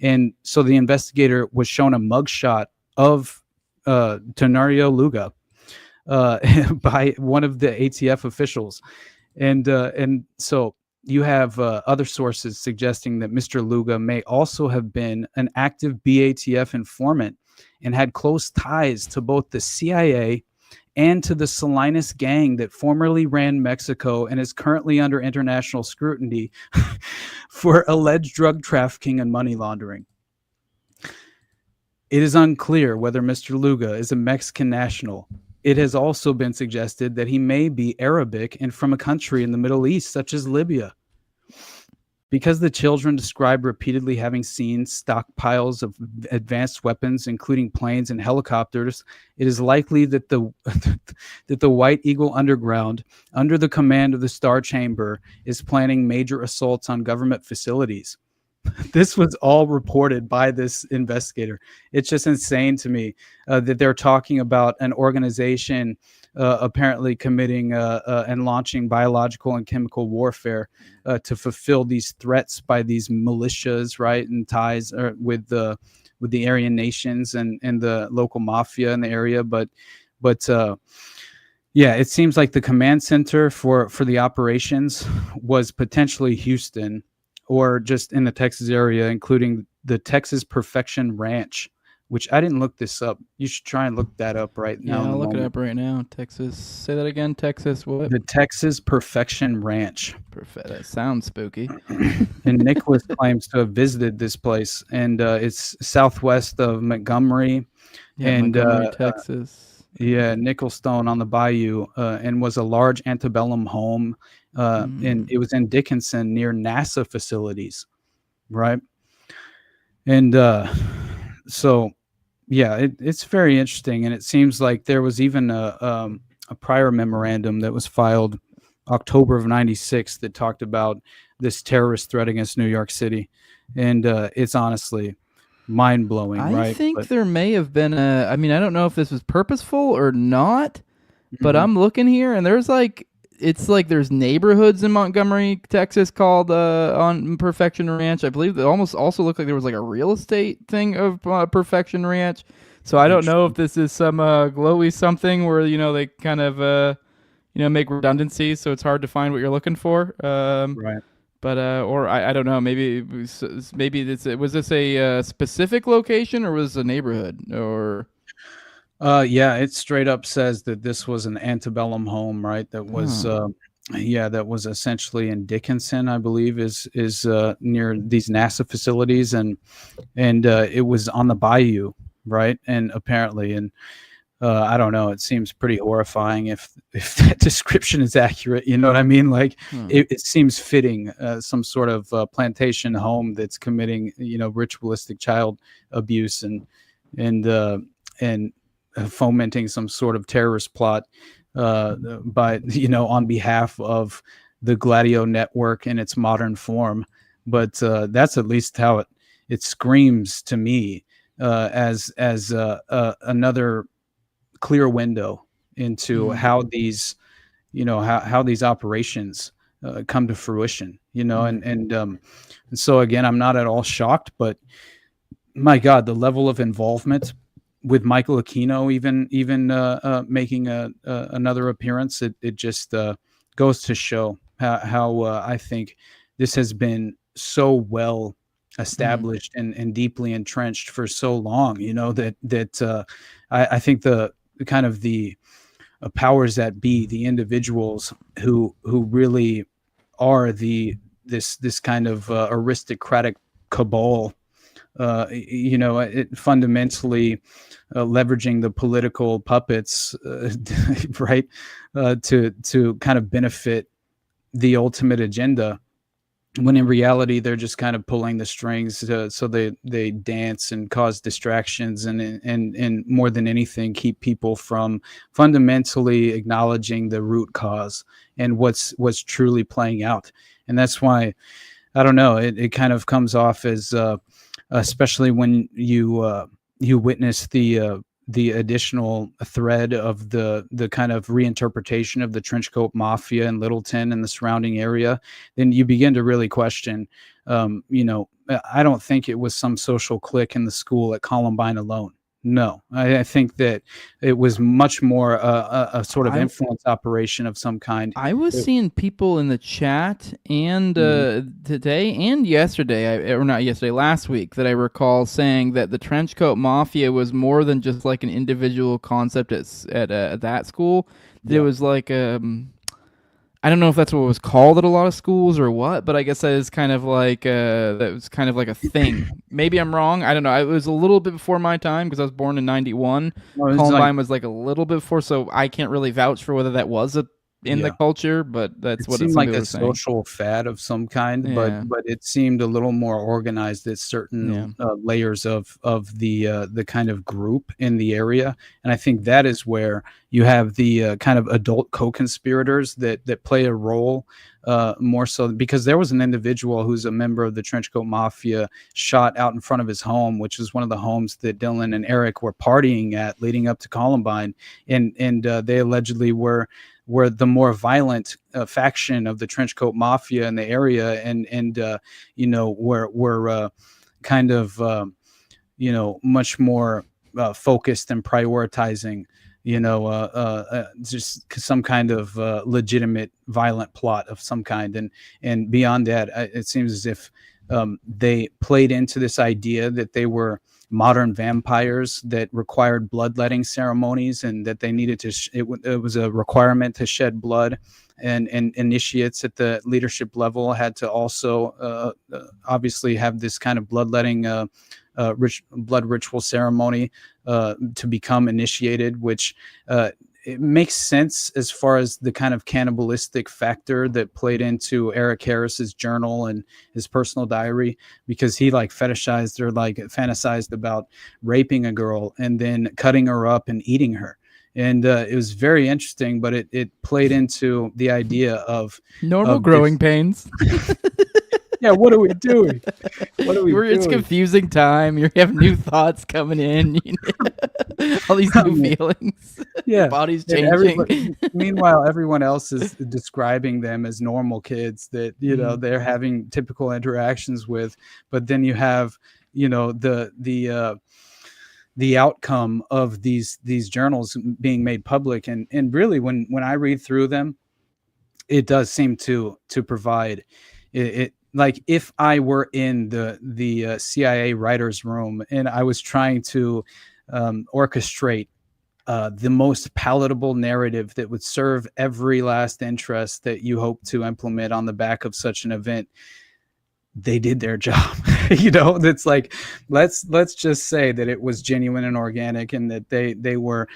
And so the investigator was shown a mugshot of Tenorio Luga by one of the ATF officials. And so you have other sources suggesting that Mr. Luga may also have been an active BATF informant and had close ties to both the CIA and to the Salinas gang that formerly ran Mexico and is currently under international scrutiny for alleged drug trafficking and money laundering. It is unclear whether Mr. Luga is a Mexican national. It has also been suggested that he may be Arabic and from a country in the Middle East, such as Libya. Because the children described repeatedly having seen stockpiles of advanced weapons, including planes and helicopters, it is likely that the White Eagle Underground, under the command of the Star Chamber, is planning major assaults on government facilities. This was all reported by this investigator. It's just insane to me that they're talking about an organization apparently committing and launching biological and chemical warfare to fulfill these threats by these militias, right, and ties with the Aryan nations and the local mafia in the area. But yeah, it seems like the command center for the operations was potentially Houston, or just in the Texas area, including the Texas Perfection Ranch, which I didn't look this up. You should try and look that up right now. Yeah, I'll look it up right now. Texas. Say that again. Texas what? The Texas Perfection Ranch. That sounds spooky. And Nicholas claims to have visited this place, and it's southwest of Montgomery, and Montgomery, Texas. Yeah, Nicholstone on the Bayou, and was a large antebellum home. And it was in Dickinson near NASA facilities, right? And so, yeah, it's very interesting. And it seems like there was even a prior memorandum that was filed October of '96 that talked about this terrorist threat against New York City. And it's honestly mind-blowing, right? I think there may have been I mean, I don't know if this was purposeful or not, but I'm looking here and there's there's neighborhoods in Montgomery, Texas called on Perfection Ranch. I believe they almost also looked like there was like a real estate thing of Perfection Ranch. So I don't know if this is some glowy something where, they kind of, make redundancies, so it's hard to find what you're looking for. Right. But or I don't know, maybe was this a specific location, or was it a neighborhood, or? Yeah, it straight up says that this was an antebellum home, right? That was that was essentially in Dickinson, I believe, is near these NASA facilities, and it was on the bayou, right? And apparently, I don't know, it seems pretty horrifying if that description is accurate. You know what I mean? Like it seems fitting, some sort of plantation home that's committing, ritualistic child abuse and fomenting some sort of terrorist plot by on behalf of the Gladio network in its modern form. But that's at least how it screams to me as another clear window into how these how these operations come to fruition, and so again, I'm not at all shocked, but my God, the level of involvement with Michael Aquino even making another appearance, it just goes to show how I think this has been so well established and deeply entrenched for so long, that I think the kind of the powers that be, the individuals who really are this kind of aristocratic cabal, it fundamentally leveraging the political puppets, right, to kind of benefit the ultimate agenda, when in reality they're just kind of pulling the strings so they dance and cause distractions and more than anything keep people from fundamentally acknowledging the root cause and what's truly playing out. And that's why, I don't know, it kind of comes off as especially when you witness the additional thread of the kind of reinterpretation of the Trenchcoat Mafia in Littleton and the surrounding area, then you begin to really question, I don't think it was some social clique in the school at Columbine alone. No, I think that it was much more a sort of influence operation of some kind. I was seeing people in the chat and today and yesterday, or not yesterday, last week, that I recall saying that the Trenchcoat Mafia was more than just like an individual concept at that school. There was like I don't know if that's what it was called at a lot of schools or what, but I guess that is kind of like that was kind of like a thing. Maybe I'm wrong. I don't know. It was a little bit before my time because I was born in '91. Columbine was like a little bit before, so I can't really vouch for whether that was in the culture, but that's what it seemed like a social fad of some kind. But it seemed a little more organized at certain layers of the kind of group in the area, and I think that is where you have the kind of adult co-conspirators that play a role more so, because there was an individual who's a member of the Trenchcoat Mafia shot out in front of his home, which is one of the homes that Dylan and Eric were partying at leading up to Columbine, and they allegedly were the more violent faction of the Trenchcoat Mafia in the area, and were kind of much more focused and prioritizing just some kind of legitimate violent plot of some kind, and beyond that, it seems as if they played into this idea that they were modern vampires that required bloodletting ceremonies, and that they needed to it was a requirement to shed blood, and initiates at the leadership level had to also obviously have this kind of bloodletting blood ritual ceremony to become initiated, which it makes sense as far as the kind of cannibalistic factor that played into Eric Harris's journal and his personal diary, because he like fetishized or like fantasized about raping a girl and then cutting her up and eating her. And it was very interesting, but it played into the idea of normal growing pains. Yeah, what are we doing? Doing? It's confusing time. You have new thoughts coming in. All these new feelings. Yeah, body's changing. Meanwhile, everyone else is describing them as normal kids that they're having typical interactions with. But then you have the the outcome of these journals being made public. And really, when I read through them, it does seem to provide it like if I were in the CIA writer's room and I was trying to orchestrate the most palatable narrative that would serve every last interest that you hope to implement on the back of such an event, they did their job. That's like, let's just say that it was genuine and organic, and that they were.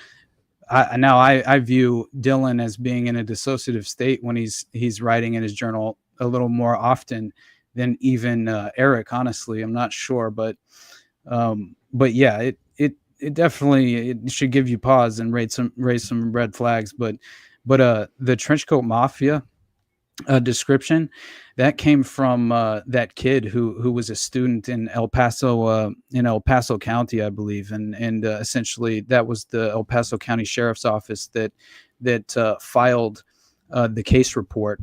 I view Dylan as being in a dissociative state when he's writing in his journal a little more often than even Eric. Honestly, I'm not sure, but yeah, it definitely it should give you pause and raise some red flags. But the Trenchcoat Mafia description that came from that kid who was a student in El Paso County, I believe, and essentially that was the El Paso County Sheriff's Office that filed the case report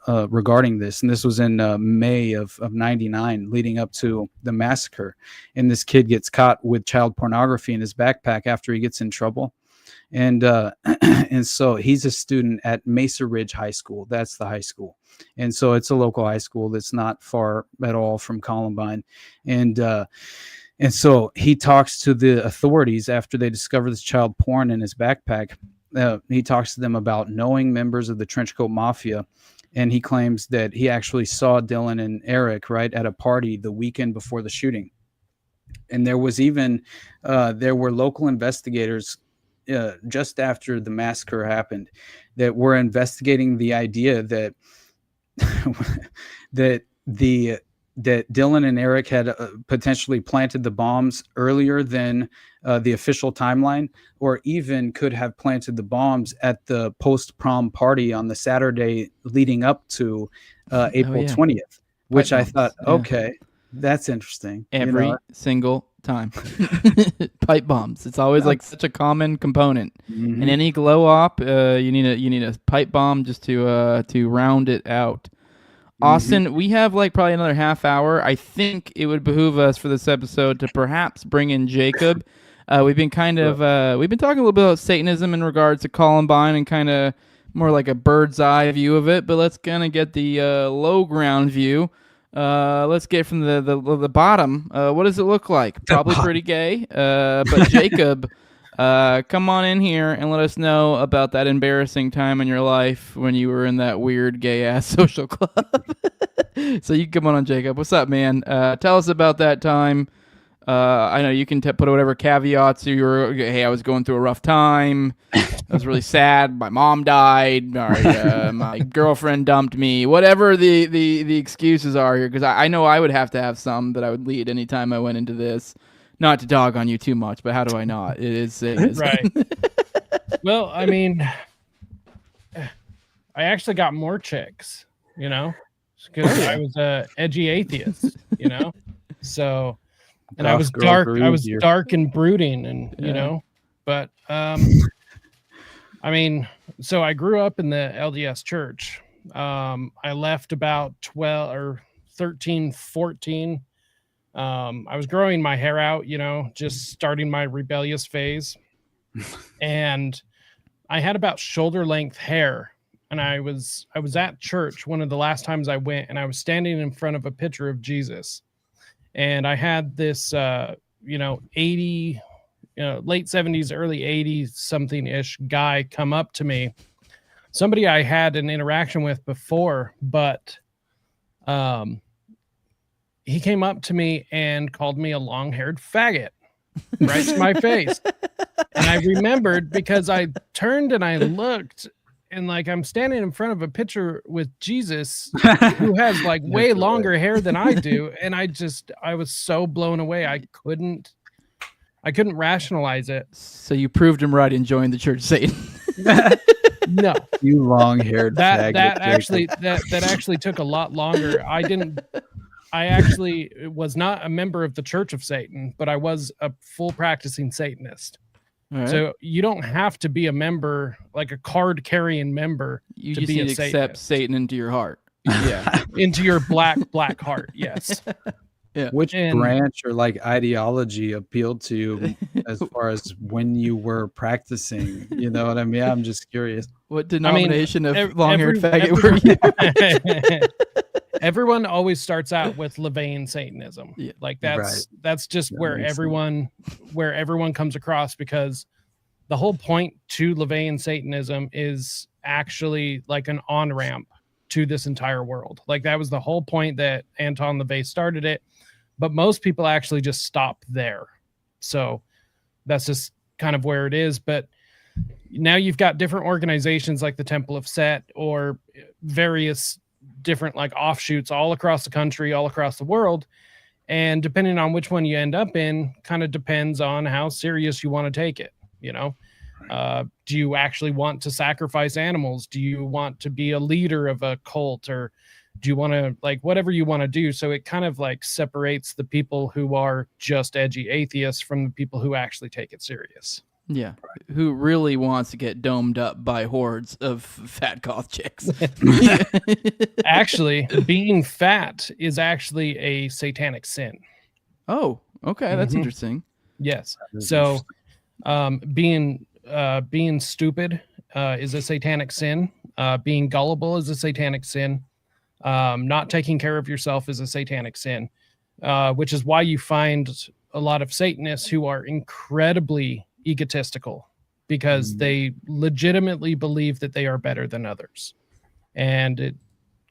regarding this, and this was in May of '99, leading up to the massacre. And this kid gets caught with child pornography in his backpack after he gets in trouble. And so he's a student at Mesa Ridge High School. That's the high school. And so it's a local high school that's not far at all from Columbine. And so he talks to the authorities after they discover this child porn in his backpack. He talks to them about knowing members of the Trenchcoat Mafia. And he claims that he actually saw Dylan and Eric right at a party the weekend before the shooting. And there was even, there were local investigators just after the massacre happened that were investigating the idea that that Dylan and Eric had potentially planted the bombs earlier than the official timeline, or even could have planted the bombs at the post-prom party on the Saturday leading up to April 20th, which I thought, okay, that's interesting. Every single time. Pipe bombs. It's always like such a common component. Mm-hmm. In any glow op, you need a pipe bomb just to round it out. Austin, we have like probably another half hour. I think it would behoove us for this episode to perhaps bring in Jacob. We've been talking a little bit about Satanism in regards to Columbine and kind of more like a bird's eye view of it, but let's kind of get the low ground view. Let's get from the bottom. What does it look like? Probably pretty gay. But Jacob, come on in here and let us know about that embarrassing time in your life when you were in that weird gay-ass social club. So you can come on, Jacob. What's up, man? Tell us about that time. I know you can put whatever caveats. Hey, I was going through a rough time. I was really sad. My mom died. My girlfriend dumped me. Whatever the excuses are here, because I know I would have to have some that I would lead anytime I went into this. Not to dog on you too much, but how do I not? It is right. Well, I mean, I actually got more chicks, because I was a edgy atheist, So, and I was dark. I was dark and brooding, and but I mean, so I grew up in the LDS church. I left about 12 or 13, 14. I was growing my hair out, just starting my rebellious phase. And I had about shoulder length hair. And I was at church one of the last times I went, and I was standing in front of a picture of Jesus. And I had this, 80, late 70s, early 80s, something-ish guy come up to me. Somebody I had an interaction with before, but he came up to me and called me a long-haired faggot right to my face. And I remembered because I turned and I looked, and like I'm standing in front of a picture with Jesus who has like way longer hair than I do. And I was so blown away. I couldn't rationalize it. So you proved him right and joined the Church of Satan. No, you long-haired faggot. That actually took a lot longer. I actually was not a member of the Church of Satan, but I was a full practicing Satanist. Right. So you don't have to be a member, like a card-carrying member, you to just be need a to accept Satan into your heart. Yeah, into your black heart. Yes. Yeah. Which branch or like ideology appealed to you as far as when you were practicing? You know what I mean? I'm just curious. What denomination of long-haired faggot were you? Everyone always starts out with Levian Satanism. Yeah. Like that's just where everyone comes across, because the whole point to Levian Satanism is actually like an on-ramp to this entire world. Like that was the whole point that Anton LaVey started it, but most people actually just stop there. So that's just kind of where it is. But now you've got different organizations like the Temple of Set or various different like offshoots all across the country, all across the world. And depending on which one you end up in kind of depends on how serious you want to take it. You know, do you actually want to sacrifice animals? Do you want to be a leader of a cult, or do you want to like whatever you want to do? So it kind of like separates the people who are just edgy atheists from the people who actually take it serious. Yeah, who really wants to get domed up by hordes of fat goth chicks. Actually, being fat is actually a satanic sin. Oh, okay, that's interesting. Yes. So being stupid is a satanic sin. Being gullible is a satanic sin. Not taking care of yourself is a satanic sin, which is why you find a lot of Satanists who are incredibly egotistical, because they legitimately believe that they are better than others. And it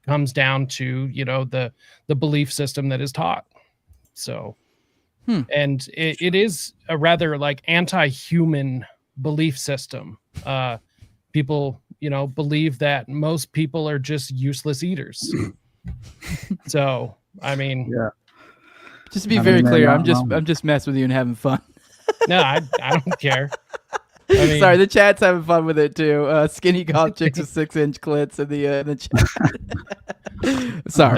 comes down to, you know, the belief system that is taught. So, and it is a rather like anti-human belief system. People, you know, believe that most people are just useless eaters. So, I mean, just to be very clear, I'm just messing with you and having fun. No, I don't care. I mean, sorry, the chat's having fun with it too. Skinny goth chicks with 6-inch clits in the chat. Sorry,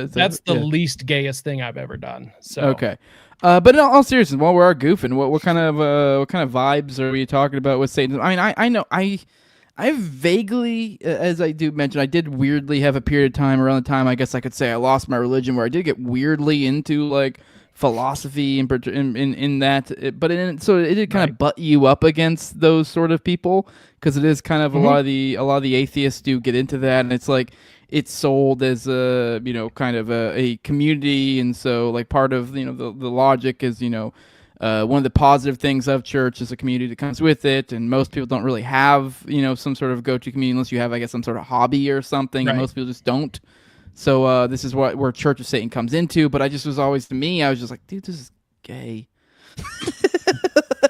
that's the least gayest thing I've ever done. So okay, but in all seriousness, while we're goofing, what kind of vibes are we talking about with Satan? I mean, I know I vaguely, as I do mention, I did weirdly have a period of time around the time I guess I could say I lost my religion, where I did get weirdly into like philosophy in that, but so it did kind of butt you up against those sort of people, because it is kind of a lot of the atheists do get into that, and it's like it's sold as a, you know, kind of a community, and so like part of, you know, the logic is, you know, one of the positive things of church is a community that comes with it, and most people don't really have, you know, some sort of go-to community unless you have, I guess, some sort of hobby or something, and most people just don't. So this is where Church of Satan comes into, but I just was always, to me, I was just like, dude, this is gay.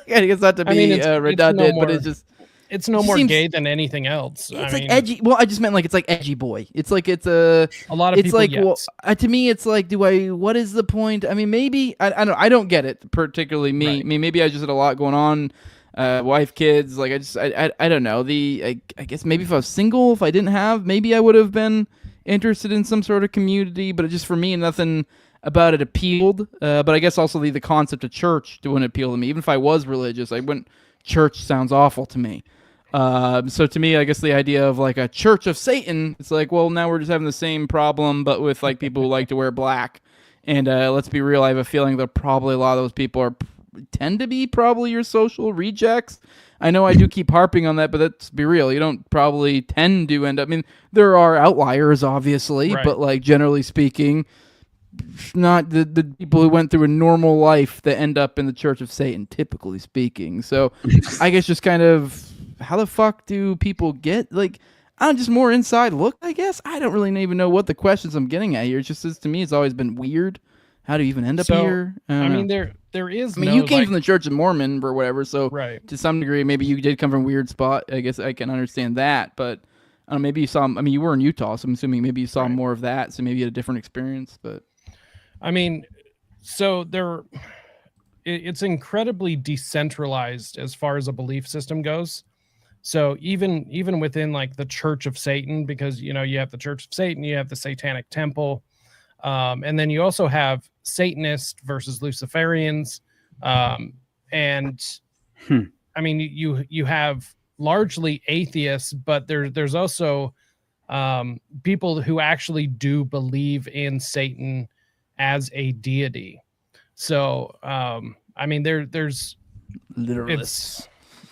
I guess not to be redundant, but it's just... It's no more gay than anything else. It's like edgy. Well, I just meant like it's like edgy boy. It's like it's a lot of it's people. Like, yes. Well, to me, it's like, what is the point? I mean, maybe I don't get it, particularly me. I mean, maybe I just had a lot going on, wife, kids. Like I don't know. I guess maybe if I was single, if I didn't have, maybe I would have been interested in some sort of community. But it just, for me, nothing about it appealed. But I guess also the concept of church wouldn't appeal to me. Even if I was religious, church sounds awful to me. So to me, I guess the idea of like a Church of Satan, it's like, well, now we're just having the same problem, but with like people who like to wear black. And let's be real, I have a feeling that probably a lot of those people tend to be probably your social rejects. I know I do keep harping on that, but let's be real, you don't probably tend to end up. I mean, there are outliers, obviously, but like generally speaking, not the people who went through a normal life that end up in the Church of Satan, typically speaking. So I guess just kind of, how the fuck do people get, like, I don't, just more inside look, I guess. I don't really even know what the questions I'm getting at here. It's just, to me, it's always been weird. How do you even end up here? I mean, there is. I mean, you came from the Church of Mormon or whatever, so to some degree, maybe you did come from a weird spot. I guess I can understand that, but I don't know, maybe you saw. I mean, you were in Utah, so I'm assuming maybe you saw more of that, so maybe you had a different experience. But I mean, so it's incredibly decentralized as far as a belief system goes. So even within like the Church of Satan, because, you know, you have the Church of Satan, you have the Satanic Temple, and then you also have Satanists versus Luciferians, and I mean, you have largely atheists, but there's also people who actually do believe in Satan as a deity. So I mean, there's literalists.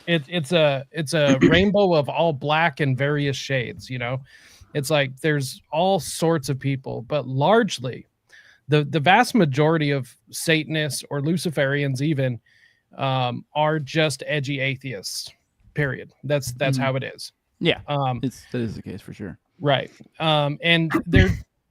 It's a rainbow of all black and various shades, you know. It's like there's all sorts of people, but largely the vast majority of Satanists or Luciferians even are just edgy atheists. Period. That's how it is. Yeah. That is the case for sure. Right. And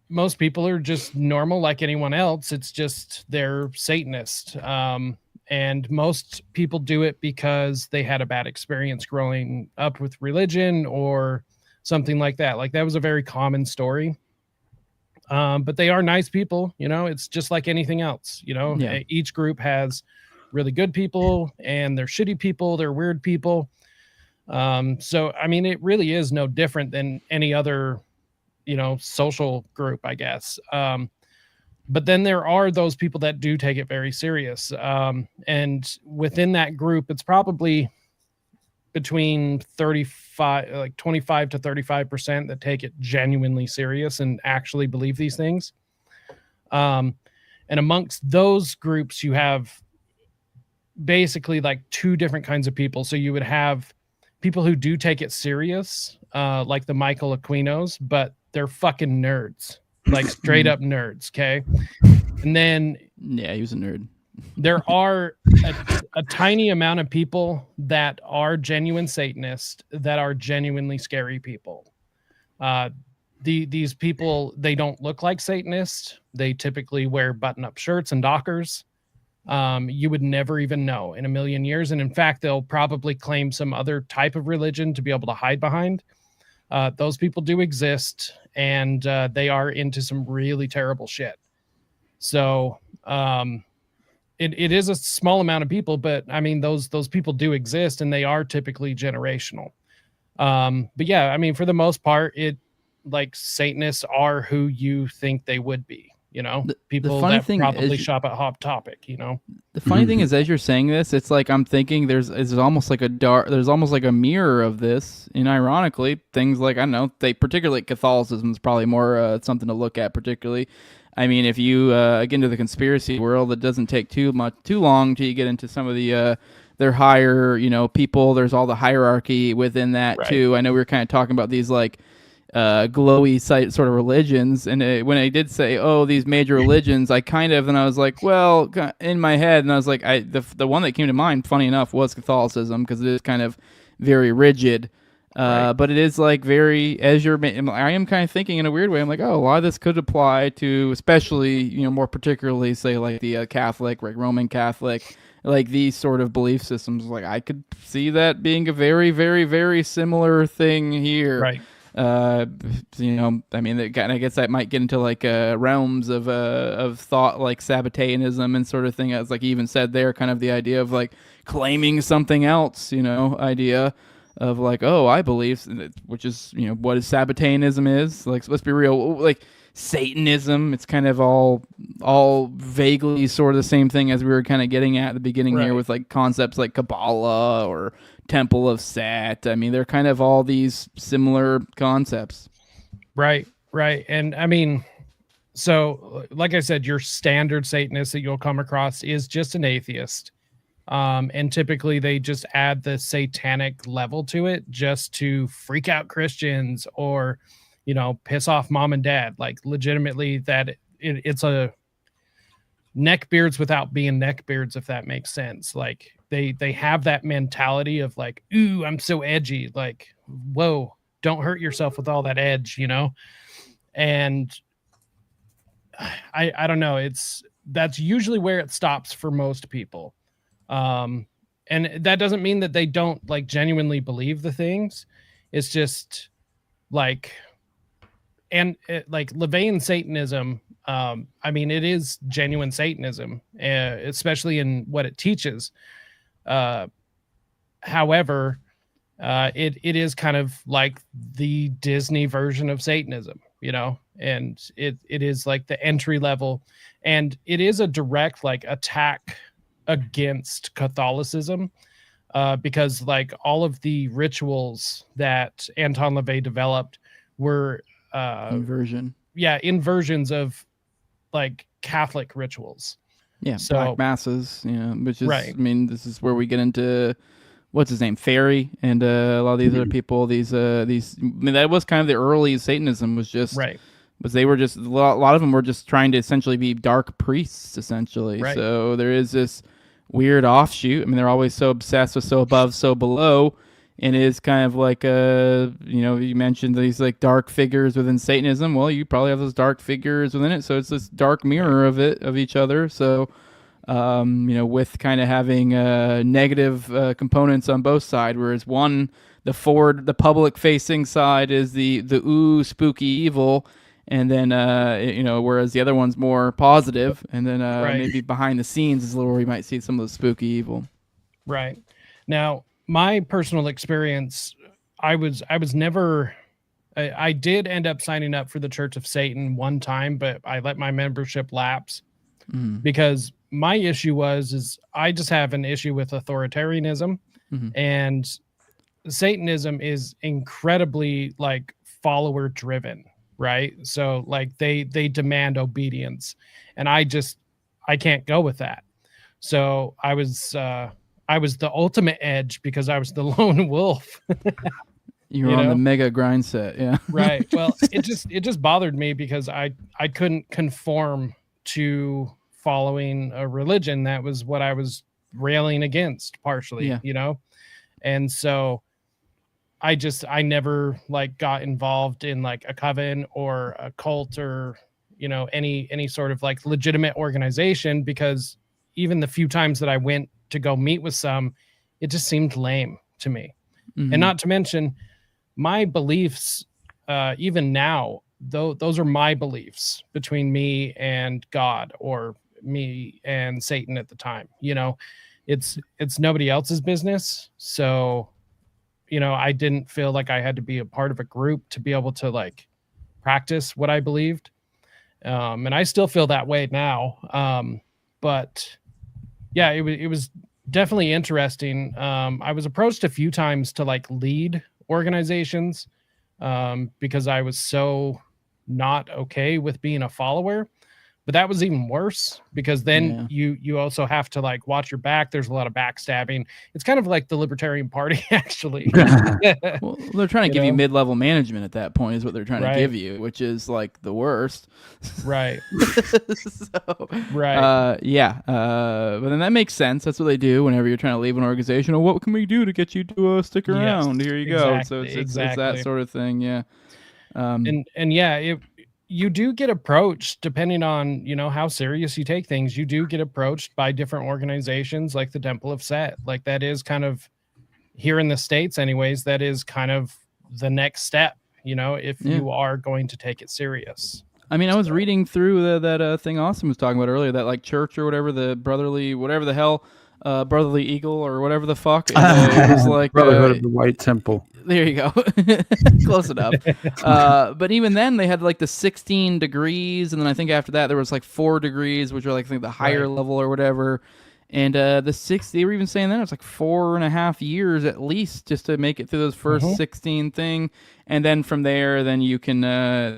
most people are just normal like anyone else. It's just they're Satanist. And most people do it because they had a bad experience growing up with religion or something like that. Like that was a very common story. But they are nice people, you know, it's just like anything else, you know. Yeah. Each group has really good people and they're shitty people, they're weird people. So, I mean, it really is no different than any other, you know, social group, I guess. But then there are those people that do take it very serious. And within that group, it's probably between 25 to 35% that take it genuinely serious and actually believe these things. And amongst those groups, you have basically like two different kinds of people. So you would have people who do take it serious, like the Michael Aquinos, but they're fucking nerds. Like straight up nerds, okay? And then yeah, he was a nerd. There are a tiny amount of people that are genuine Satanists that are genuinely scary people. These people, they don't look like Satanists. They typically wear button-up shirts and Dockers. You would never even know in a million years. And in fact, they'll probably claim some other type of religion to be able to hide behind. Those people do exist, and they are into some really terrible shit. So it is a small amount of people, but I mean, those people do exist, and they are typically generational. But yeah, I mean, for the most part, like Satanists are who you think they would be. You know, people that probably shop at Hot Topic, you know. The funny thing is, as you're saying this, it's like I'm thinking there's almost like there's almost like a mirror of this. And ironically, things like, I don't know, particularly Catholicism is probably more something to look at. Particularly, I mean, if you get into the conspiracy world, it doesn't take too long till you get into some of the their higher, you know, people. There's all the hierarchy within that too. I know we were kind of talking about these like glowy sort of religions, and when I did say, oh, these major religions, I was like, well, in my head, and I was like, the one that came to mind, funny enough, was Catholicism, because it is kind of very rigid, but it is like very, I am kind of thinking in a weird way, I'm like, oh, a lot of this could apply to, especially, you know, more particularly, say, like the Catholic, like Roman Catholic, like these sort of belief systems. Like I could see that being a very, very, very similar thing here. Right. You know, I mean, I guess that might get into like realms of thought, like Sabbateanism and sort of thing. As like you even said there, kind of the idea of like claiming something else, you know, idea of like, oh, I believe, which is, you know, what Sabbateanism is. Like, let's be real, like Satanism, it's kind of all vaguely sort of the same thing as we were kind of getting at the beginning here with like concepts like Kabbalah or Temple of Sat. I mean, they're kind of all these similar concepts. Right. And I mean, so like I said, your standard Satanist that you'll come across is just an atheist. And typically they just add the satanic level to it just to freak out Christians or, you know, piss off mom and dad. Like legitimately that it's a neckbeards without being neckbeards, if that makes sense. Like they have that mentality of like, ooh, I'm so edgy. Like, whoa, don't hurt yourself with all that edge, you know? And I don't know. That's usually where it stops for most people. And that doesn't mean that they don't like genuinely believe the things. It's just like, and like LaVeyan Satanism, I mean, it is genuine Satanism, especially in what it teaches. However, it is kind of like the Disney version of Satanism, you know, and it is like the entry level, and it is a direct like attack against Catholicism, because like all of the rituals that Anton LaVey developed were inversions of like Catholic rituals. Yeah, so, black masses, which is, right. I mean, this is where we get into, what's his name, Fairy, and a lot of these other people, these, I mean, that was kind of the early Satanism, was just, right. Was they were just, a lot of them were just trying to essentially be dark priests, essentially. Right. So there is this weird offshoot. I mean, they're always so obsessed with so above, so below, and it is kind of like you mentioned these like dark figures within Satanism. Well, you probably have those dark figures within it, so it's this dark mirror of each other. So, with kind of having negative components on both sides, whereas one, the public facing side is the spooky evil. And then, whereas the other one's more positive, and then maybe behind the scenes is a little where we might see some of the spooky evil. Right. Now, my personal experience, I did end up signing up for the Church of Satan one time, but I let my membership lapse because my issue is I just have an issue with authoritarianism, and Satanism is incredibly like follower driven. Right. So like they demand obedience, and I can't go with that. So I was the ultimate edge because I was the lone wolf. You're on the mega grind set. Yeah. Right. Well, it just bothered me because I couldn't conform to following a religion. That was what I was railing against partially, and so I never like got involved in like a coven or a cult or, any sort of like legitimate organization, because even the few times that I went to go meet with some, it just seemed lame to me. And not to mention my beliefs, even now, though, those are my beliefs between me and God, or me and Satan at the time. It's nobody else's business. So, I didn't feel like I had to be a part of a group to be able to like practice what I believed. And I still feel that way now. But yeah, it was definitely interesting. I was approached a few times to like lead organizations because I was so not okay with being a follower. But that was even worse because then you also have to like watch your back. There's a lot of backstabbing. It's kind of like the Libertarian Party, actually. Well, they're trying to give you mid-level management at that point is what they're trying to give you, which is like the worst. Right. But then that makes sense. That's what they do whenever you're trying to leave an organization. Oh, what can we do to get you to stick around? Here you go. So it's that sort of thing. Yeah. You do get approached depending on, how serious you take things. You do get approached by different organizations like the Temple of Set. Like that is kind of here in the States anyways, that is kind of the next step, if you are going to take it serious. I mean, I was reading through that thing Austin was talking about earlier, that like church or whatever, the brotherly, whatever the hell, Brotherly Eagle or whatever the fuck. It was like Brotherhood of the White Temple. There you go. Close enough. But even then they had like the 16 degrees. And then I think after that there was like 4 degrees, which were like I think the higher level or whatever. And the 6, they were even saying that it was like 4.5 years at least just to make it through those first 16 thing. And then from there, then you have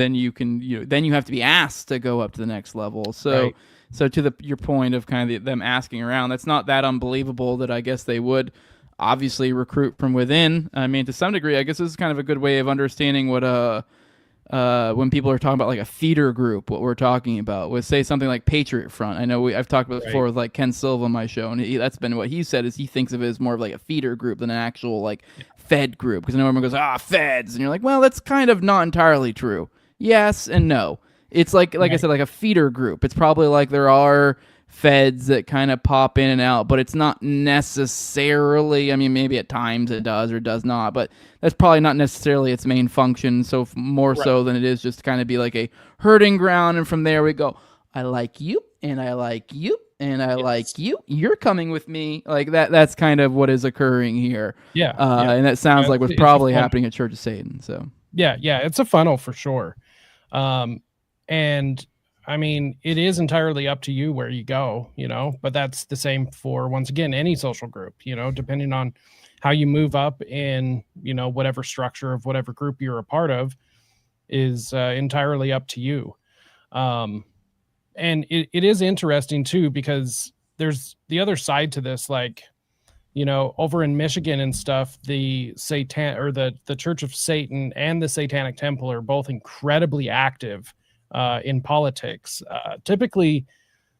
to be asked to go up to the next level. So, So to your point of kind of them asking around, that's not that unbelievable that I guess they would obviously recruit from within. I mean, to some degree, I guess this is kind of a good way of understanding what when people are talking about like a feeder group, what we're talking about with say something like Patriot Front. I know I've talked about before with like Ken Silva on my show, and that's been what he said is he thinks of it as more of like a feeder group than an actual like Fed group, because I know everyone goes Feds, and you're like, well, that's kind of not entirely true. Yes and no. It's like I said, like a feeder group. It's probably like there are Feds that kind of pop in and out, but it's not necessarily, I mean, maybe at times it does or does not, but that's probably not necessarily its main function. So more so than it is just to kind of be like a herding ground. And from there we go, I like you and I like you and I like you. You're coming with me. Like that's kind of what is occurring here. Yeah. And that sounds like what's probably happening at Church of Satan. So yeah, it's a funnel for sure. And I mean, it is entirely up to you where you go, but that's the same for, once again, any social group, depending on how you move up in, whatever structure of whatever group you're a part of is entirely up to you. and it is interesting too, because there's the other side to this, like, you know, over in Michigan and stuff, the Church of Satan and the Satanic Temple are both incredibly active in politics. Typically,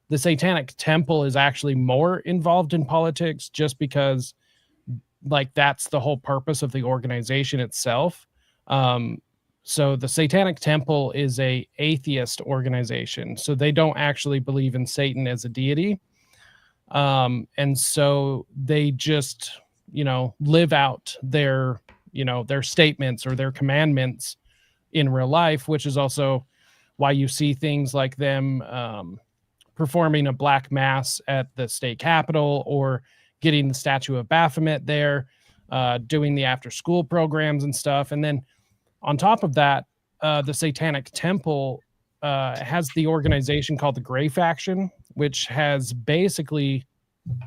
the Satanic Temple is actually more involved in politics, just because, like, that's the whole purpose of the organization itself. So the Satanic Temple is a atheist organization, so they don't actually believe in Satan as a deity. And so they just, you know, live out their, you know, their statements or their commandments in real life, which is also why you see things like them performing a black mass at the state capitol, or getting the statue of Baphomet there, doing the after school programs and stuff. And then on top of that, the Satanic Temple has the organization called the Gray Faction, which has basically,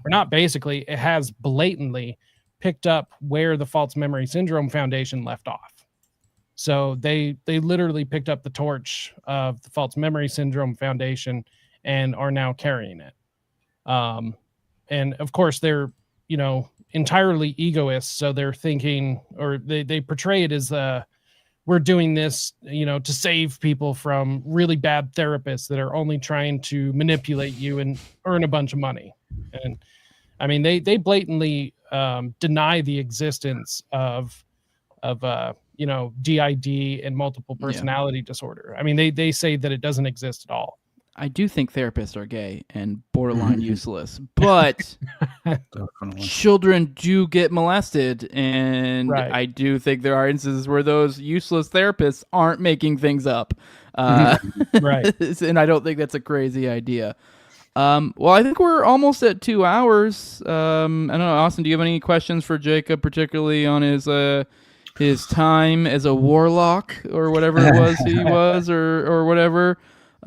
or not basically, it has blatantly picked up where the False Memory Syndrome Foundation left off. So they literally picked up the torch of the False Memory Syndrome Foundation and are now carrying it. And of course, they're, you know, entirely egoists. So they're thinking, or they portray it as we're doing this, you know, to save people from really bad therapists that are only trying to manipulate you and earn a bunch of money. And I mean, they blatantly deny the existence of you know, DID and multiple personality disorder. I mean, they say that it doesn't exist at all. I do think therapists are gay and borderline useless, but children do get molested, and I do think there are instances where those useless therapists aren't making things up. Right. And I don't think that's a crazy idea. Well, I think we're almost at 2 hours. I don't know, Austin, do you have any questions for Jacob, particularly on his time as a warlock or whatever it was he was, or whatever?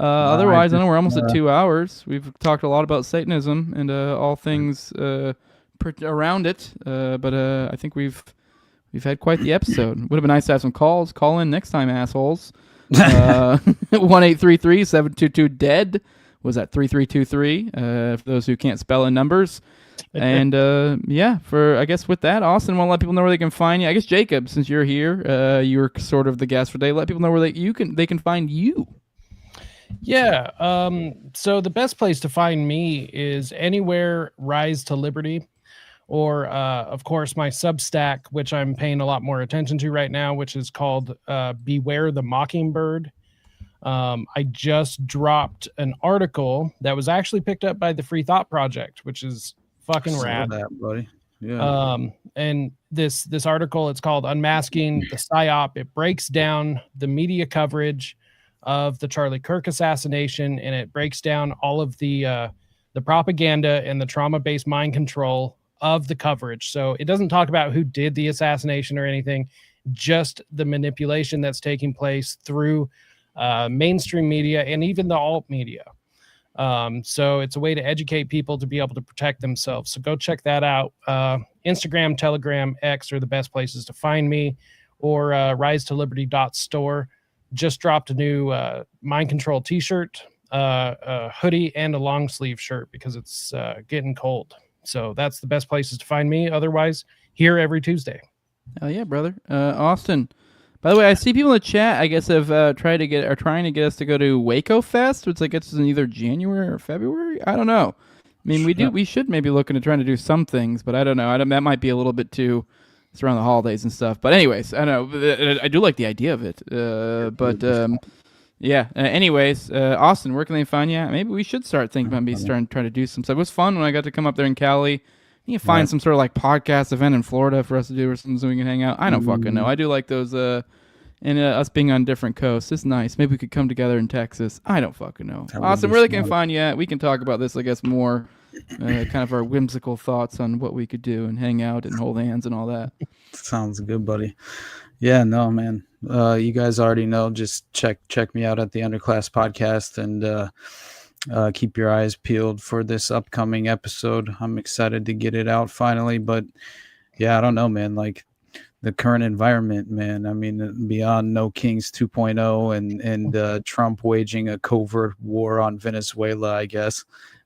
Otherwise, I know we're almost at 2 hours. We've talked a lot about Satanism and all things around it, but I think we've had quite the episode. Would have been nice to have some calls. Call in next time, assholes. 1-833-722-DEAD was that 3323 for those who can't spell in numbers. And I guess with that, Austin, want to let people know where they can find you. I guess Jacob, since you're here, you're sort of the guest for today. Let people know where they can find you. Yeah. So the best place to find me is anywhere Rise to Liberty, or of course my Substack, which I'm paying a lot more attention to right now, which is called Beware the Mockingbird. I just dropped an article that was actually picked up by the Free Thought Project, which is fucking rad. That, buddy. Yeah. And this article, it's called Unmasking the PSYOP. It breaks down the media coverage of the Charlie Kirk assassination, and it breaks down all of the propaganda and the trauma-based mind control of the coverage. So it doesn't talk about who did the assassination or anything, just the manipulation that's taking place through mainstream media and even the alt media. So it's a way to educate people to be able to protect themselves. So go check that out. Instagram, Telegram, X are the best places to find me, or risetoliberty.store. Just dropped a new mind control t-shirt, a hoodie, and a long sleeve shirt because it's getting cold. So that's the best places to find me. Otherwise, here every Tuesday. Oh yeah, brother. Austin, by the way, I see people in the chat, I guess, have trying to get us to go to Waco Fest, which I guess is in either January or February. I don't know. I mean, we should maybe look into trying to do some things, but I don't know. That might be a little bit too. It's around the holidays and stuff. But anyways, I don't know. I do like the idea of it. Anyways, Austin, where can they find you at? Maybe we should start thinking about trying to do some stuff. It was fun when I got to come up there in Cali. You can find some sort of like podcast event in Florida for us to do or something so we can hang out. I don't fucking know. I do like those, and us being on different coasts. It's nice. Maybe we could come together in Texas. I don't fucking know. Austin, where they can find you at? We can talk about this, I guess, more. Kind of our whimsical thoughts on what we could do and hang out and hold hands and all that. Sounds good, buddy. Yeah, no, man. You guys already know. Just check me out at the Underclass Podcast, and keep your eyes peeled for this upcoming episode. I'm excited to get it out finally. But yeah, I don't know, man. Like the current environment, man. I mean, beyond No Kings 2.0 and Trump waging a covert war on Venezuela, I guess.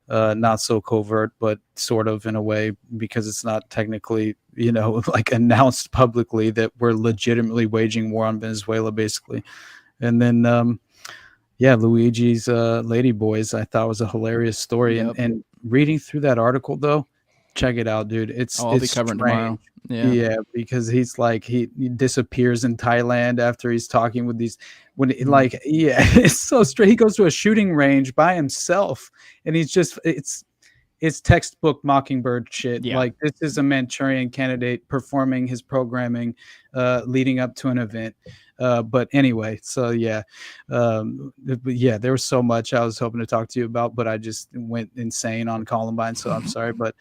Not so covert, but sort of in a way, because it's not technically, like announced publicly that we're legitimately waging war on Venezuela, basically. And then, Luigi's Lady Boys, I thought was a hilarious story. Yep. And reading through that article, though, check it out, dude. I'll be covering tomorrow. Yeah, because he's like he disappears in Thailand after he's talking with these. It's so straight. He goes to a shooting range by himself, and he's just it's textbook Mockingbird shit. Yeah. Like, this is a Manchurian Candidate performing his programming, leading up to an event. But anyway, so there was so much I was hoping to talk to you about, but I just went insane on Columbine, so I'm sorry. But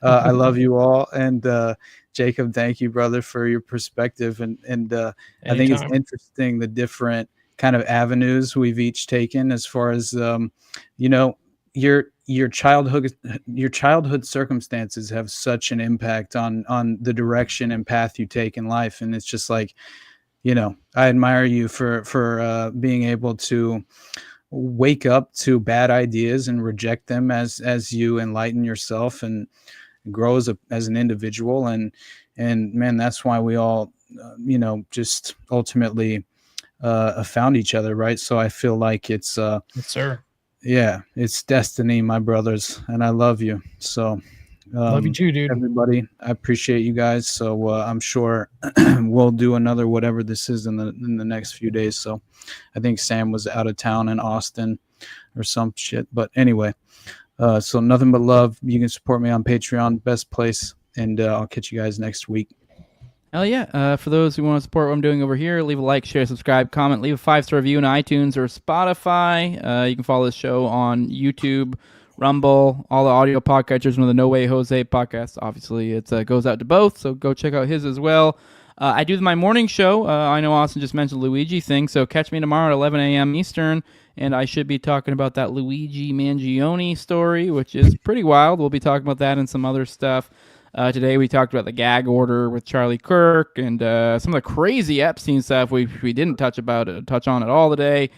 I love you all, and Jacob, thank you, brother, for your perspective, and I think it's interesting the different kind of avenues we've each taken as far as your childhood circumstances have such an impact on the direction and path you take in life, and it's just like, I admire you for being able to wake up to bad ideas and reject them as you enlighten yourself and grow as an individual. And man, that's why we all, just ultimately found each other, right? So I feel like it's yes, sir. Yeah, it's destiny, my brothers, and I love you. So love you too, dude. Everybody, I appreciate you guys. So I'm sure we'll do another whatever this is in the next few days. So I think Sam was out of town in Austin or some shit. But anyway, so nothing but love. You can support me on Patreon, best place, and I'll catch you guys next week. Hell yeah. For those who want to support what I'm doing over here, leave a like, share, subscribe, comment, leave a 5-star review on iTunes or Spotify. You can follow the show on YouTube, Rumble, all the audio podcatchers, one of the No Way Jose podcasts. Obviously, it goes out to both, so go check out his as well. I do my morning show. I know Austin just mentioned the Luigi thing, so catch me tomorrow at 11 a.m. Eastern, and I should be talking about that Luigi Mangione story, which is pretty wild. We'll be talking about that and some other stuff. Today we talked about the gag order with Charlie Kirk and some of the crazy Epstein stuff we didn't touch on at all today,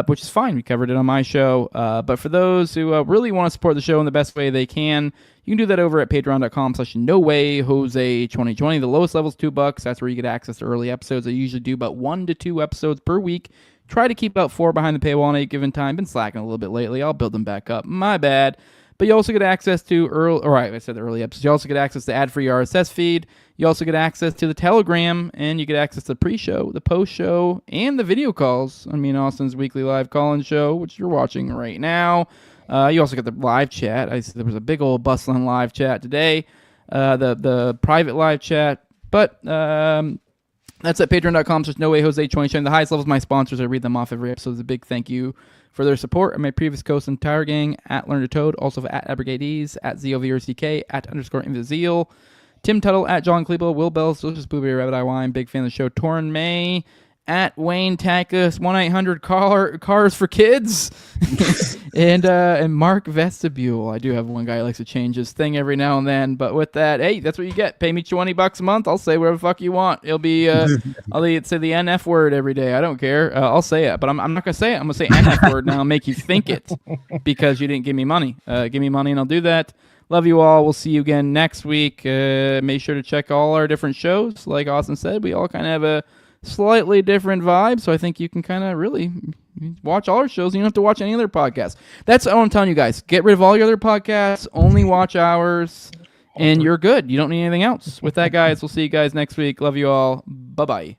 which is fine. We covered it on my show. But for those who really want to support the show in the best way they can, you can do that over at patreon.com/NoWayJose2020. The lowest level is $2. That's where you get access to early episodes. I usually do about 1 to 2 episodes per week. Try to keep about 4 behind the paywall at any given time. Been slacking a little bit lately. I'll build them back up. My bad. But you also get access to early episodes. You also get access to ad-free RSS feed. You also get access to the Telegram, and you get access to the pre-show, the post-show, and the video calls. I mean, Austin's weekly live call-in show, which you're watching right now. You also get the live chat. There was a big old bustling live chat today, the private live chat. But that's at patreon.com/NoWayJose2020. The highest levels of my sponsors. I read them off every episode. It's a big thank you for their support. And my previous co-host and entire gang, at Learn to Toad, also at Abrigadees, at ZOVRCK, at _Invizeal, Tim Tuttle, at John Klebo, Will Bells, Delicious Blueberry Rabbit Eye Wine, big fan of the show, Torrin May, at Wayne Takas, 1-800-Cars for Kids, and Mark Vestibule. I do have one guy who likes to change his thing every now and then, but with that, hey, that's what you get. Pay me $20 a month. I'll say whatever the fuck you want. It'll be, I'll say the NF word every day. I don't care. I'll say it, but I'm not going to say it. I'm going to say NF word now and make you think it because you didn't give me money. Give me money and I'll do that. Love you all. We'll see you again next week. Make sure to check all our different shows. Like Austin said, we all kind of have a slightly different vibe, so I think you can kind of really watch all our shows. You don't have to watch any other podcasts. That's what I'm telling you guys. Get rid of all your other podcasts. Only watch ours, and you're good. You don't need anything else. With that, guys, we'll see you guys next week. Love you all. Bye-bye.